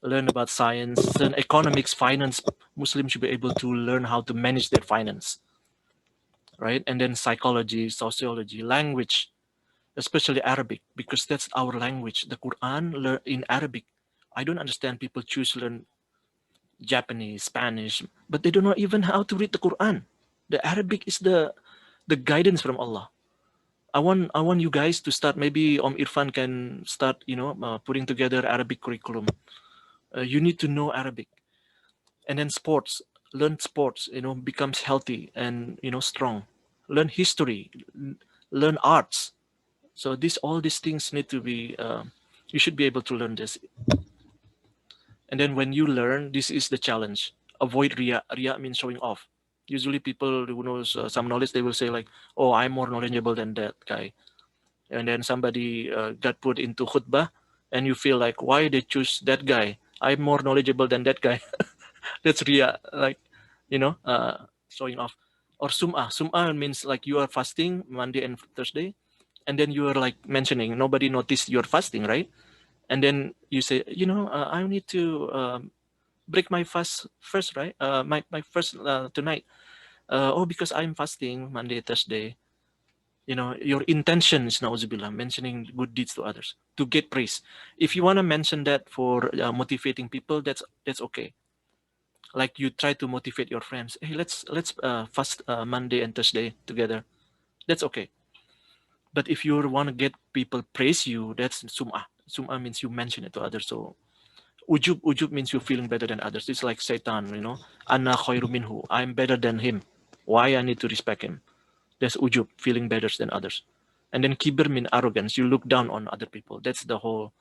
[SPEAKER 2] learn about science, learn economics, finance. Muslims should be able to learn how to manage their finance, right? And then psychology, sociology, language, especially Arabic, because that's our language. The Quran in Arabic. I don't understand people choose to learn Japanese, Spanish, but they don't know even how to read the Quran. The Arabic is the guidance from Allah. I want you guys to start. Maybe Irfan can start, you know, putting together Arabic curriculum. You need to know Arabic, and then sports. Learn sports. You know, becomes healthy and, you know, strong. Learn history. Learn arts. So all these things need to be. You should be able to learn this. And then when you learn, this is the challenge. Avoid riya. Riya means showing off. Usually people who knows some knowledge, they will say like, oh, I'm more knowledgeable than that guy. And then somebody got put into khutbah, and you feel like, why they choose that guy? I'm more knowledgeable than that guy. That's riya, like, you know, showing off. Or sum'ah. Sum'ah means like you are fasting Monday and Thursday, and then you are like mentioning, nobody noticed you're fasting, right? And then you say, you know, I need to break my fast first, right? My first tonight. Oh, because I'm fasting Monday, Thursday. You know, your intention is na'uzubillah, mentioning good deeds to others to get praise. If you want to mention that for motivating people, that's okay. Like you try to motivate your friends. Hey, let's fast Monday and Thursday together. That's okay. But if you want to get people praise you, that's sum'ah. Sum'ah means you mention it to others. So ujub means you're feeling better than others. It's like Satan, you know. Ana khairu minhu. I'm better than him. Why I need to respect him? That's ujub, feeling better than others. And then kibir means arrogance. You look down on other people. That's the whole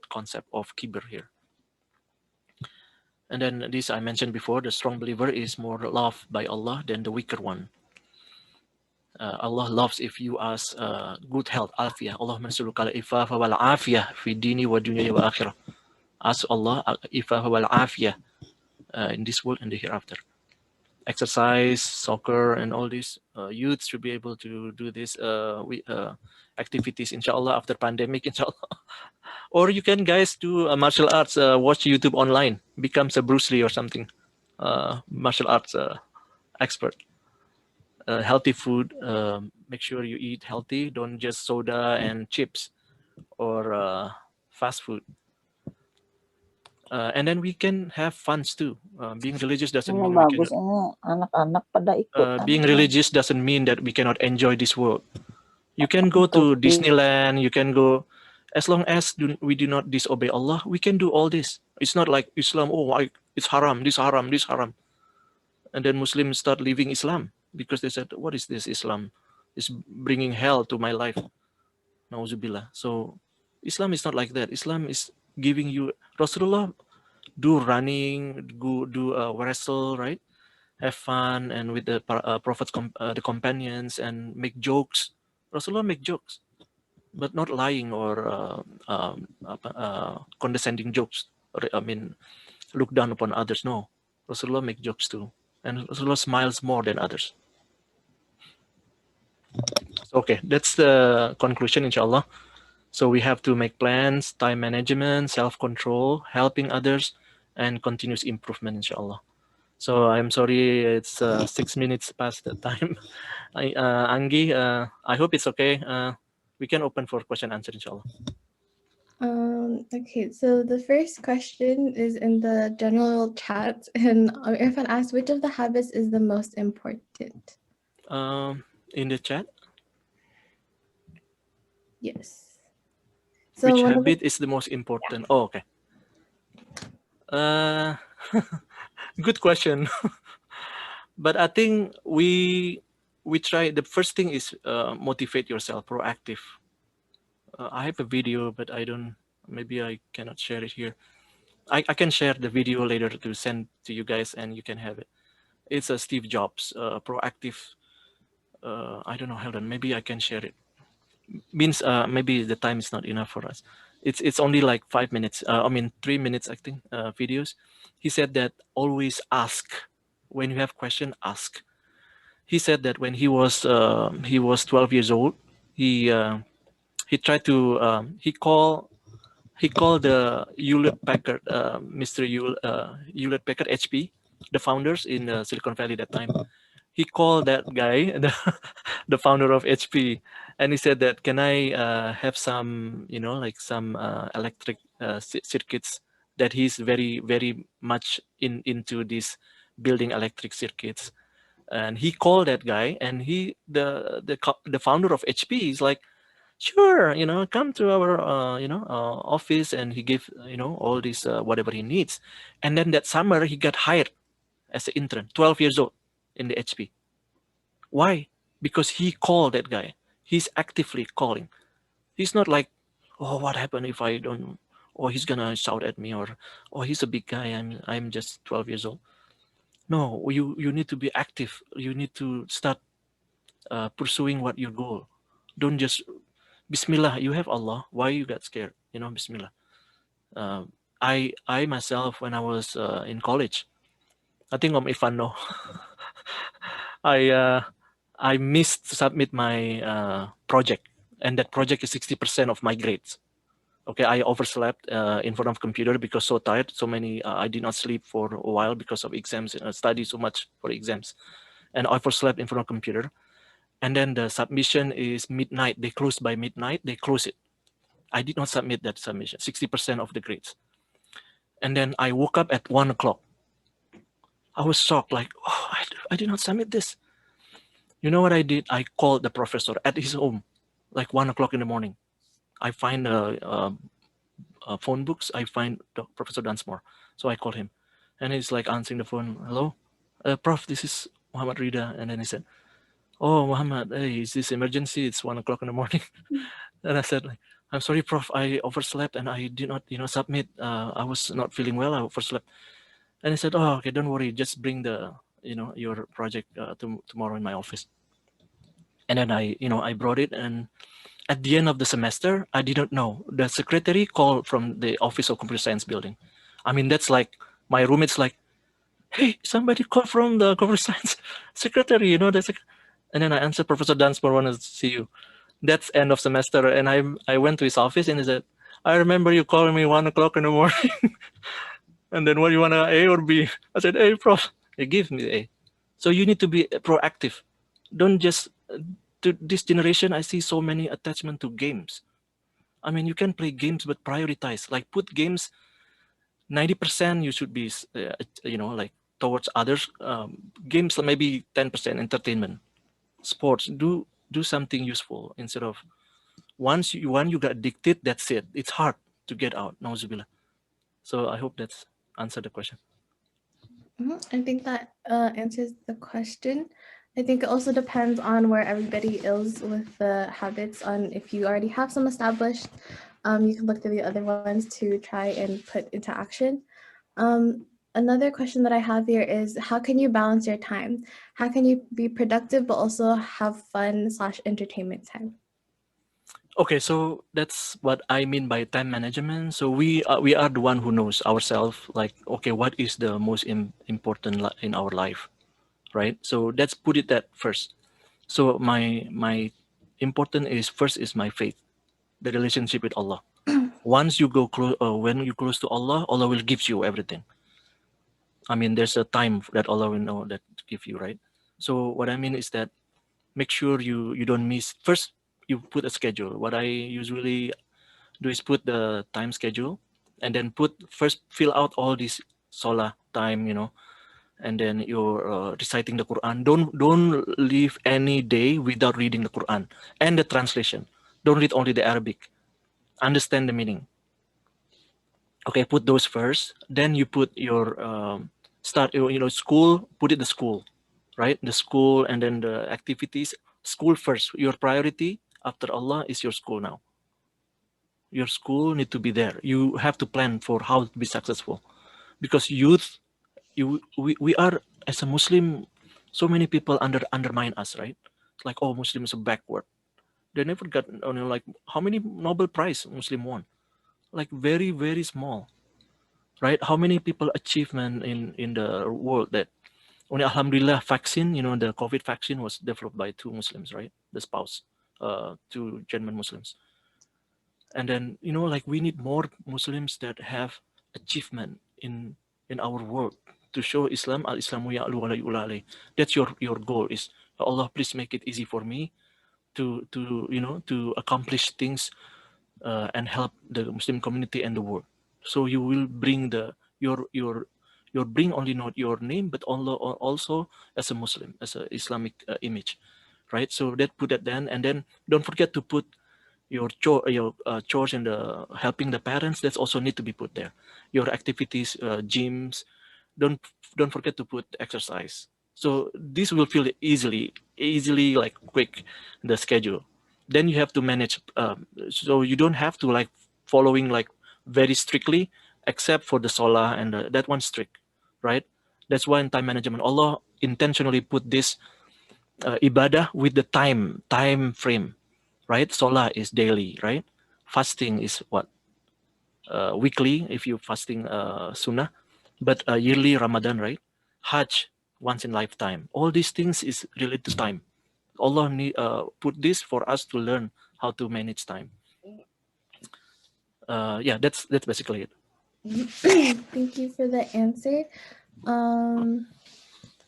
[SPEAKER 2] concept of kibir here. And then this I mentioned before, the strong believer is more loved by Allah than the weaker one. Allah loves if you ask good health, afiyah. Allahumma nas'aluka al-ifafa wal afiyah fi dini wa dunya wa akhirah. Ask Allah ifafa wal afiyah in this world and the hereafter. Exercise, soccer, and all these youths should be able to do this activities, inshallah, after pandemic, inshallah. Or you can guys do martial arts, watch YouTube online, becomes a Bruce Lee or something, martial arts expert. Healthy food, make sure you eat healthy, don't just soda and chips or fast food. And then we can have funs too. Being religious doesn't mean we
[SPEAKER 6] bagus ini anak-anak pada ikut.
[SPEAKER 2] being religious doesn't mean that we cannot enjoy this world. You can go to Disneyland, you can go, as long as we do not disobey Allah, we can do all this. It's not like Islam, it's haram, this haram, this haram. And then Muslims start leaving Islam because they said, what is this Islam? It's bringing hell to my life. Nauzubillah. So Islam is not like that. Islam is giving you, Rasulullah do running, do wrestle, right? have fun and with the Prophet's the companions and make jokes. Rasulullah make jokes, but not lying or condescending jokes. I mean, look down upon others. No, Rasulullah make jokes too, and Rasulullah smiles more than others. Okay, that's the conclusion, inshallah. So we have to make plans, time management, self-control, helping others, and continuous improvement, inshallah. So I'm sorry, it's 6 minutes past the time. Anggi, I hope it's okay. We can open for question answer, inshallah.
[SPEAKER 3] Okay, so the first question is in the general chat, and Irfan asked, which of the habits is the most important?
[SPEAKER 2] In the chat?
[SPEAKER 3] Yes. So
[SPEAKER 2] which habit is the most important? Yeah. Oh, okay. Good question. But I think we try. The first thing is motivate yourself, proactive. I have a video, but I don't. Maybe I cannot share it here. I can share the video later to send to you guys, and you can have it. It's a Steve Jobs proactive. I don't know. Hold on. Maybe I can share it. Means maybe the time is not enough for us. It's only like 5 minutes. I mean 3 minutes. I think videos. He said that always ask when you have question. Ask. He said that when he was 12 years old, he tried to he called the Hewlett Packard, Mr. Hewlett Packard HP, the founders in Silicon Valley that time. He called that guy, the founder of HP, and he said that, can I have some, like some electric circuits, that he's very, very much into this building electric circuits. And he called that guy, and the founder of HP is like, sure, come to our office, and he gave all this whatever he needs. And then that summer he got hired as an intern, 12 years old in the HP. Why? Because he called that guy. He's actively calling. He's not like, oh, what happened if I don't, or he's gonna shout at me, or oh, he's a big guy, I'm just 12 years old. No, you need to be active. You need to start pursuing what your goal. Don't just Bismillah, you have Allah. Why you got scared? Bismillah. I myself, when I was in college, I think Irfan know. I missed to submit my project, and that project is 60% of my grades. Okay, I overslept in front of computer because so tired. So many I did not sleep for a while because of exams. Study so much for exams, and I overslept in front of computer. And then the submission is midnight. They close by midnight. They close it. I did not submit that submission, 60% of the grades. And then I woke up at 1 o'clock. I was shocked, like, oh, I did not submit this. You know what I did? I called the professor at his home, like 1 o'clock in the morning. I find phone books. I find Professor Dunsmore. So I called him, and he's like answering the phone. Hello, Prof, this is Mohamad Ridha. And then he said, oh, Mohamad, hey, is this emergency? It's 1 o'clock in the morning. And I said, like, I'm sorry, Prof, I overslept and I did not, submit. I was not feeling well. I overslept. And he said, oh, okay, don't worry. Just bring the, your project tomorrow in my office. And then I brought it. And at the end of the semester, I didn't know. The secretary called from the Office of Computer Science building. I mean, that's like, my roommate's like, hey, somebody called from the Computer Science secretary, that's like, and then I answered, Professor Dunsmore wanted to see you. That's end of semester. And I went to his office and he said, I remember you calling me 1 o'clock in the morning. And then what do you want, A or B? I said, A, Prof. He gave me the A. So you need to be proactive. Don't just, to this generation, I see so many attachment to games. I mean, you can play games, but prioritize. Like put games, 90% you should be, like towards others. Games, maybe 10% entertainment. Sports, do something useful instead of once you got addicted, that's it. It's hard to get out. Nauzubillah. So I hope that's answered the question.
[SPEAKER 3] I think that answers the question. I think it also depends on where everybody is with the habits. On if you already have some established, you can look to the other ones to try and put into action. Another question that I have here is, how can you balance your time? How can you be productive but also have fun/entertainment time?
[SPEAKER 2] Okay, so that's what I mean by time management. So we are the one who knows ourselves, like, okay, what is the most important in our life, right? So let's put it that first. So my important is first is my faith, the relationship with Allah. Once you go close, when you close to Allah, Allah will give you everything. I mean, there's a time that Allah will know that give you, right? So what I mean is that make sure you don't miss. First, you put a schedule. What I usually do is put the time schedule, and then first fill out all this solar time, and then you're reciting the Quran. Don't leave any day without reading the Quran and the translation. Don't read only the Arabic. Understand the meaning. Okay, put those first. Then you put your school. Put it the school, right? The school, and then the activities. School first. Your priority after Allah is your school now. Your school need to be there. You have to plan for how to be successful, because youth, we are, as a Muslim, so many people undermine us, right? It's like, oh, Muslims are backward. They never got, like, how many Nobel Prize Muslim won? Like very, very small, right? How many people achievement in the world that only, alhamdulillah, vaccine, the COVID vaccine was developed by two Muslims, right? The spouse, two German Muslims. And then, like, we need more Muslims that have achievement in our world to show Islam. Al-Islamu ya'lu wa la yu'la alayh. That's your goal is, Allah, please make it easy for me to to accomplish things and help the Muslim community and the world. So you will bring your bring only not your name, but also as a Muslim, as a Islamic image, right? So that put that then, and then don't forget to put your chores and helping the parents. That's also need to be put there. Your activities, gyms. Don't forget to put exercise. So this will feel easily like quick, the schedule. Then you have to manage. So you don't have to like following like very strictly, except for the solar and that one strict, right? That's why in time management, Allah intentionally put this ibadah with the time frame, right? Solar is daily, right? Fasting is what? Weekly, if you fasting sunnah, but yearly Ramadan, right? Hajj, once in lifetime. All these things is related to time. Allah put this for us to learn how to manage time. Yeah, that's basically it.
[SPEAKER 3] Thank you for the answer.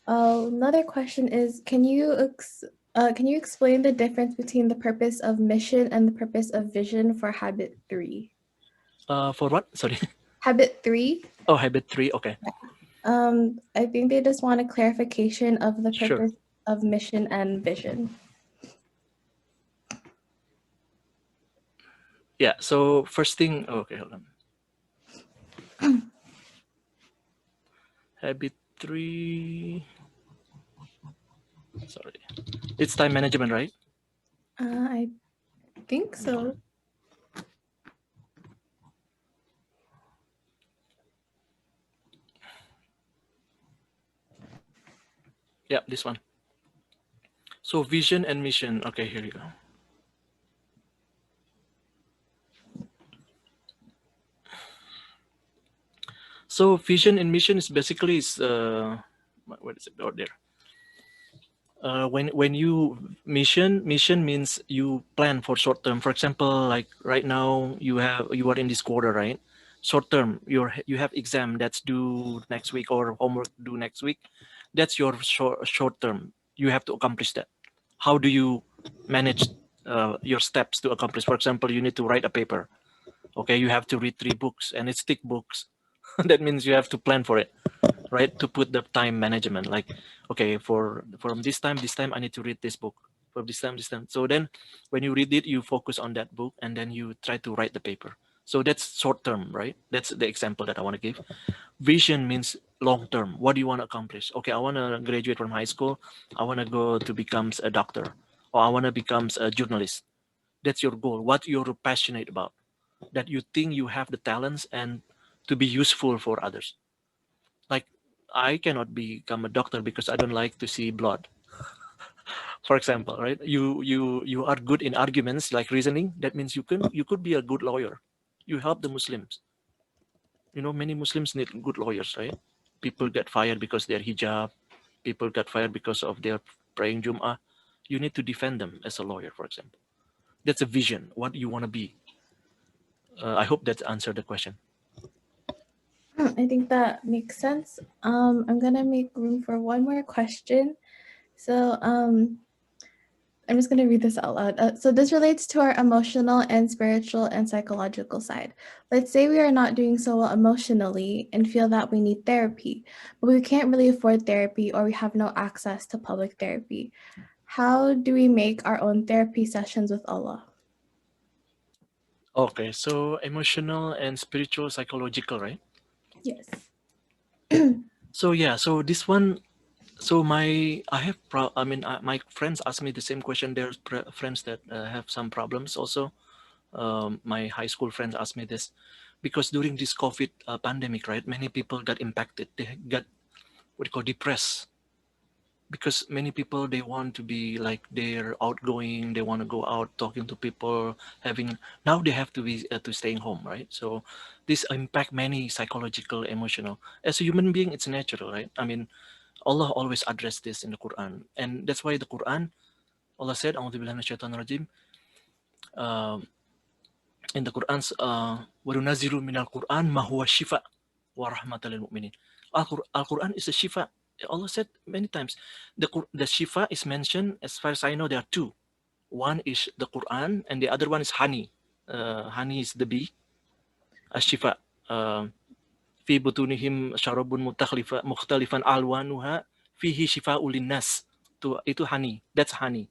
[SPEAKER 3] Another question is, can you explain the difference between the purpose of mission and the purpose of vision for habit 3?
[SPEAKER 2] For what? Sorry.
[SPEAKER 3] Habit 3.
[SPEAKER 2] Oh, habit 3. Okay.
[SPEAKER 3] I think they just want a clarification of the
[SPEAKER 2] Sure.
[SPEAKER 3] purpose of mission and vision.
[SPEAKER 2] Yeah. So first thing. Okay, hold on. Habit 3. Sorry, it's time management, right?
[SPEAKER 3] I think so.
[SPEAKER 2] Yeah, this one. So vision and mission. Okay, here you go. So vision and mission is basically what is it out there? When you mission means you plan for short term. For example, like right now you are in this quarter, right? Short term, you have exam that's due next week or homework due next week. That's your short term. You have to accomplish that. How do you manage your steps to accomplish? For example, you need to write a paper. Okay, you have to read 3 books, and it's thick books. That means you have to plan for it, right? To put the time management, like, okay, from this time I need to read this book. From this time. So then when you read it, you focus on that book, and then you try to write the paper. So that's short term, right? That's the example that I want to give. Vision means long term. What do you want to accomplish? Okay, I want to graduate from high school. I want to go to become a doctor, or I want to become a journalist. That's your goal. What you're passionate about, that you think you have the talents and to be useful for others. Like I cannot become a doctor because I don't like to see blood. For example, right? You are good in arguments like reasoning. That means you could be a good lawyer. You help the Muslims. Many Muslims need good lawyers, right? People get fired because they're hijab. People get fired because of their praying Jum'ah. You need to defend them as a lawyer, for example. That's a vision, what you want to be. I hope that answered the question.
[SPEAKER 3] I think that makes sense. I'm gonna make room for one more question. So I'm just gonna read this out loud. So this relates to our emotional and spiritual and psychological side. Let's say we are not doing so well emotionally and feel that we need therapy, but we can't really afford therapy or we have no access to public therapy. How do we make our own therapy sessions with Allah?
[SPEAKER 2] Okay, so emotional and spiritual, psychological, right?
[SPEAKER 3] Yes.
[SPEAKER 2] So yeah, so this one, so my friends ask me the same question. There's friends that have some problems also. My high school friends asked me this because during this COVID pandemic, right, many people got impacted. They got what you call depressed because many people, they want to be like, they're outgoing, they want to go out talking to people, now they have to be to staying home, right? So this impact many psychological, emotional. As a human being, it's natural, right? I mean, Allah always addressed this in the Quran, and that's why the Quran, Allah said, "A'udzubillahi minasyaitonir rajim." In the Quran, وَنُنَزِّلُ مِنَ الْقُرْآنِ مَا هُوَ شِفَاءٌ وَرَحْمَةً لِلْمُؤْمِنِينَ. Al-Quran is a shifa. Allah said many times. The shifa is mentioned, as far as I know, there are two. One is the Quran, and the other one is honey. Honey is the bee. Ashifa. Fi butunihim syarabun mukhtalifan alwanuha fihi shifa'ul linnas. Itu honey. That's honey.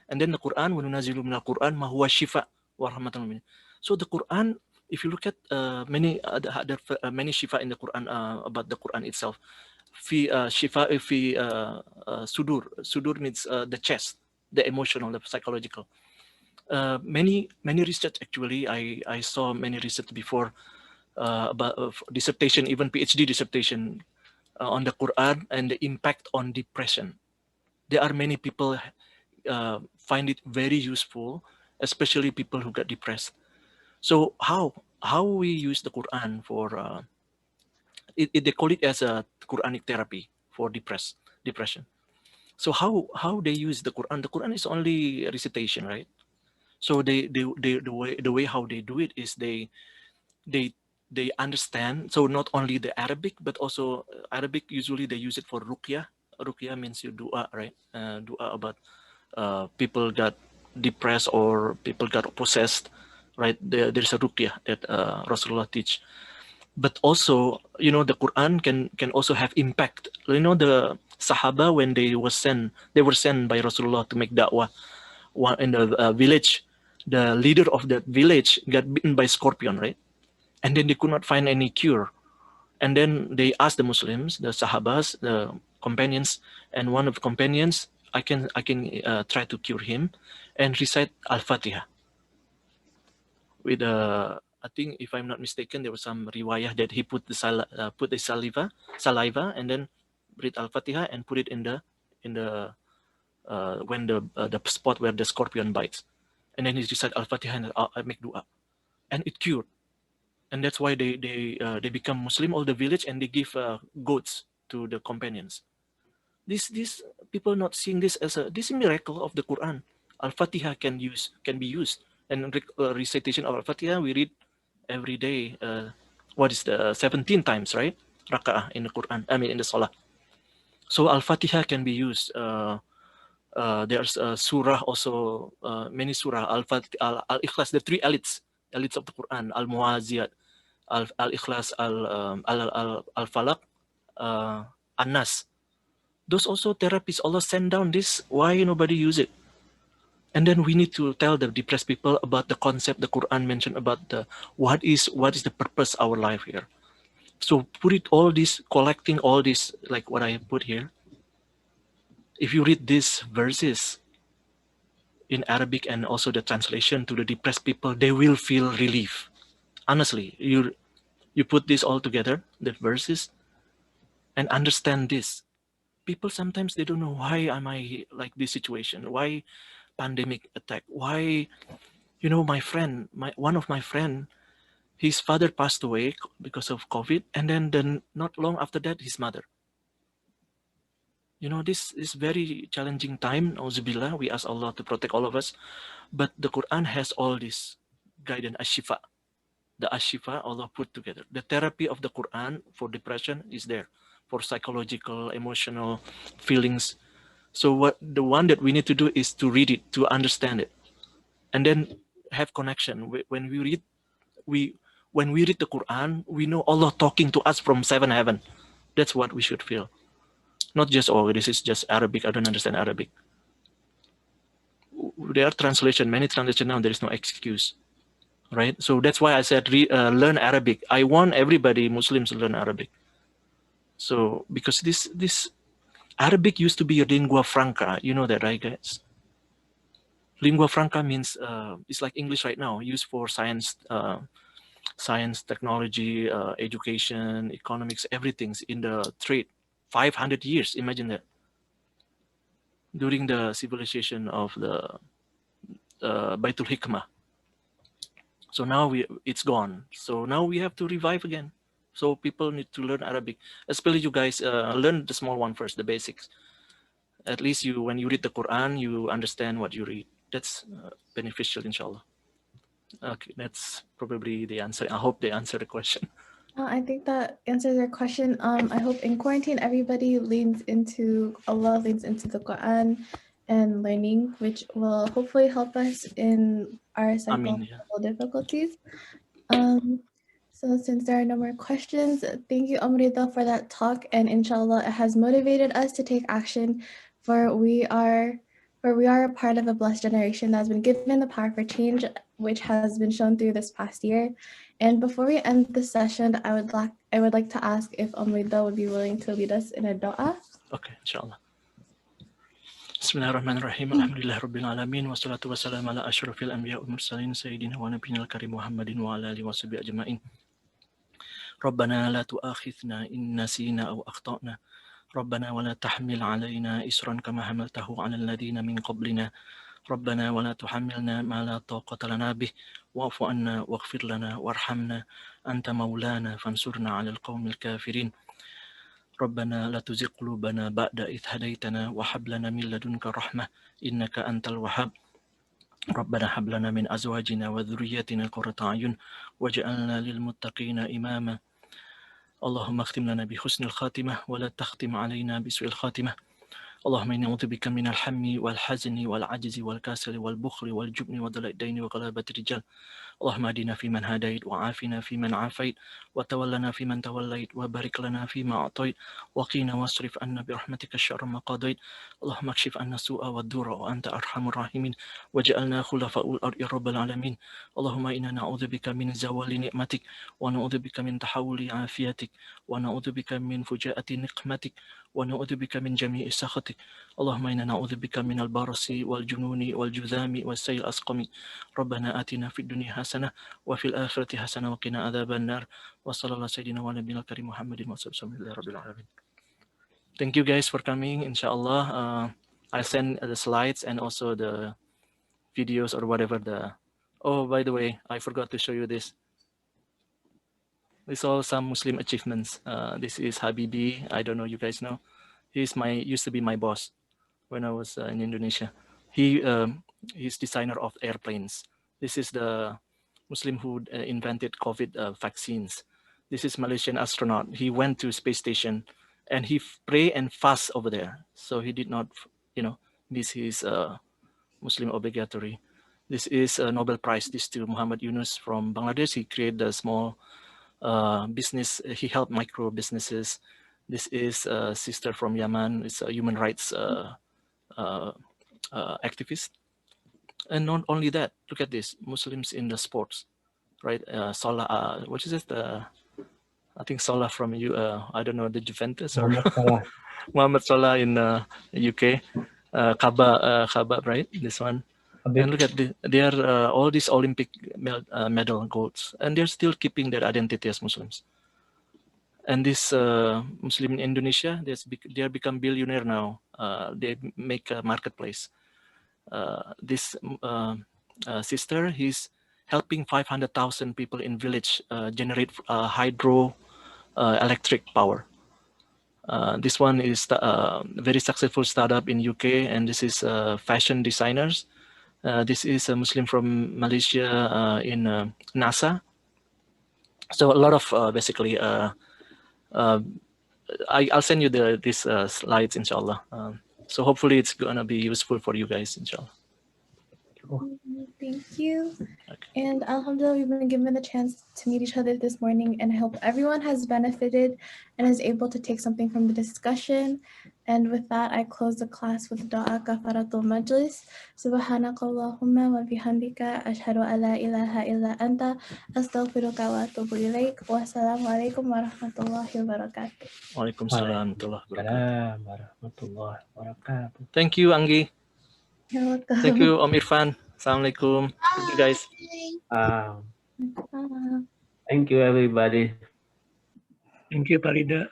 [SPEAKER 2] And then the Quran, وَنُنَزِّلُ مِنَ الْقُرْآنِ مَا هُوَ شِفَاءٌ وَرَحْمَةً لِلْمُؤْمِنِينَ. So the Quran, if you look at many shifa in the Quran, about the Quran itself, shifa fi sudur. Sudur means the chest, the emotional, the psychological. Many research, actually, I saw many research before about dissertation, even PhD dissertation on the Quran and the impact on depression. There are many people find it very useful, especially people who get depressed. So how we use the Quran for they call it as a Quranic therapy for depression. So how they use the Quran? The Quran is only recitation, right? So the way how they do it is they understand. So not only the Arabic, but also Arabic, usually they use it for ruqyah. Ruqyah means you dua, right? Dua about people got depressed or people got possessed, right? There's a ruqyah that Rasulullah teach. But also, the Quran can also have impact. The Sahaba, when they were sent by Rasulullah to make da'wah. In the village, the leader of that village got bitten by scorpion, right? And then they could not find any cure. And then they asked the Muslims, the Sahabas, the companions, and one of the companions, I can try to cure him, and recite Al-Fatiha. With I think, if I'm not mistaken, there was some riwayah that he put the saliva, and then read Al-Fatiha and put it in the when the spot where the scorpion bites, and then he recite Al-Fatiha and I make dua, and it cured. And that's why they become Muslim, all the village, and they give goats to the companions. These people not seeing this as this miracle of the Quran. Al-Fatiha can be used, and recitation of Al-Fatiha we read every day. What is the 17 times, right? Raka'ah in the Quran. I mean in the Salah. So Al-Fatiha can be used. There's a surah also, many surah. Al-Ikhlas, the three elites of the Quran: Al-Muwaziyat, Al-Ikhlas, Al-Falaq, An-Nas. Those also therapies. Allah send down this. Why nobody use it? And then we need to tell the depressed people about the concept the Quran mentioned about what is the purpose of our life here. So collecting all this, like what I put here. If you read these verses in Arabic and also the translation to the depressed people, they will feel relief. Honestly, you put this all together, the verses, and understand this. People sometimes they don't know why am I like this situation, why pandemic attack, why, you know, my friend, one of my friend, his father passed away because of COVID, and then not long after that, his mother. You know, this is very challenging time. Auzubillah, we ask Allah to protect all of us. But the Quran has all this guidance, ashifa. The ashifa Allah put together. The therapy of the Quran for depression is there, for psychological, emotional feelings. So what the one that we need to do is to read it, to understand it, and then have connection. When we read the Quran, we know Allah talking to us from seven heaven. That's what we should feel. Not just, oh, this is just Arabic, I don't understand Arabic. There are translation, many translation now, there is no excuse, right? So that's why I said learn Arabic. I want everybody, Muslims, to learn Arabic. So because this Arabic used to be a lingua franca, you know that, right, guys? Lingua franca means it's like English right now, used for science, technology, education, economics, everything's in the trade. 500 years, imagine that. During the civilization of the Baitul Hikmah. So now it's gone. So now we have to revive again. So people need to learn Arabic, especially you guys. Learn the small one first, the basics. At least when you read the Quran, you understand what you read. That's beneficial, inshallah. Okay, that's probably the answer. I hope they answer the question.
[SPEAKER 3] I think that answers your question. I hope in quarantine, everybody leans into Allah, leans into the Quran and learning, which will hopefully help us in our psychological difficulties. So since there are no more questions, thank you, Ridha, for that talk. And inshallah, it has motivated us to take action, for we are a part of a blessed generation that has been given the power for change, which has been shown through this past year. And before we end this session, I would like to ask if Ridha would be willing to lead us in a dua.
[SPEAKER 2] Okay, inshallah. Bismillahirrahmanirrahim. Alhamdulillah Rabbil Alamin. Wassalatu wassalamu ala ashrafil anbiya wal mursalin Sayyidina wa nabiyina al-karim Muhammadin wa ala alihi wa sahbihi ajma'in. Rabbana la tu'akhidhna in nasina aw akhtana. ربنا ولا تحمل علينا إسرا كما حملته على الذين من قبلنا ربنا ولا تحملنا ما لا طاقة لنا به واعف عنا واغفر لنا وارحمنا أنت مولانا فانصرنا على القوم الكافرين ربنا لا تزغ قلوبنا بعد إذ هديتنا وهب لنا من لدنك رحمة إنك أنت الوهاب ربنا هب لنا من أزواجنا وذرياتنا قرة أعين واجعلنا للمتقين إماما اللهم اختم لنا بحسن الخاتمة ولا تختم علينا بسوء الخاتمة اللهم إني أعوذ بك من الهم والحزن والعجز والكسل والبخل والجبن وضلع الدين وغلبة الرجال اللهم اهدنا فيمن هديت وعافنا فيمن عافيت وتولنا فيمن توليت وبارك لنا فيما أعطيت وقنا واصرف عنا برحمتك الشر ما قضيت اللهم اكشف عنا السوء والضر وأنت أرحم الراحمين واجعلنا خلفاء الأرض يا رب العالمين اللهم إنا نعوذ بك من زوال نعمتك ونعوذ بك من تحول عافيتك ونعوذ بك من فجاءة نقمتك ونعوذ بك من جميع سخطك اللهم إنا نعوذ بك من البرص والجنون والجذام والسيل الأسقم ربنا آتنا في الدنيا حسنة وفي الآخرة حسنة وقنا عذاب النار وصلى الله سيدنا ونبينا الكريم محمد وصحبه رب العالمين. Thank you guys for coming. Inshallah, I'll send the slides and also the videos or whatever Oh, by the way, I forgot to show you this. These are some Muslim achievements. This is Habibi. I don't know, you guys know. Used to be my boss when I was in Indonesia. He's designer of airplanes. This is the Muslim who invented COVID vaccines. This is Malaysian astronaut. He went to space station and he pray and fast over there. So he did not, miss his Muslim obligatory. This is a Nobel Prize. This to Muhammad Yunus from Bangladesh. He created a small business. He helped micro businesses. This is a sister from Yemen. It's a human rights activist. And not only that, look at this, Muslims in the sports, right? Salah, what is it? I think Salah from I don't know, the Juventus or Mohamad Salah in UK. Kaba, right? This one. And look at they are all these Olympic medal golds, and they're still keeping their identity as Muslims. And this Muslim in Indonesia, they are become billionaire now. They make a marketplace. This sister, he's helping 500,000 people in village generate hydro electric power. This one is a very successful startup in UK, and this is fashion designers. This is a Muslim from Malaysia in NASA. So a lot of basically, I'll send you these slides, inshallah. So hopefully it's gonna be useful for you guys, inshallah.
[SPEAKER 3] Thank you.
[SPEAKER 2] Okay.
[SPEAKER 3] And alhamdulillah, we've been given the chance to meet each other this morning, and I hope everyone has benefited and is able to take something from the discussion. And with that, I close the class with Dua Kafaratul Majlis. Subhanakallahumma wa bihamdika ashhadu an la ilaha illa anta astaghfiruka wa atubu ilaik. Wassalamu alaikum warahmatullahi wabarakatuh.
[SPEAKER 2] Waalaikumsalam warahmatullahi
[SPEAKER 4] warahmatullahi wabarakatuh.
[SPEAKER 2] Thank you, Anggi.
[SPEAKER 3] You're welcome.
[SPEAKER 2] Thank you, Om Irfan. Assalamualaikum. Thank you, guys.
[SPEAKER 4] Thank you, everybody.
[SPEAKER 7] Thank you, Pak Ridha.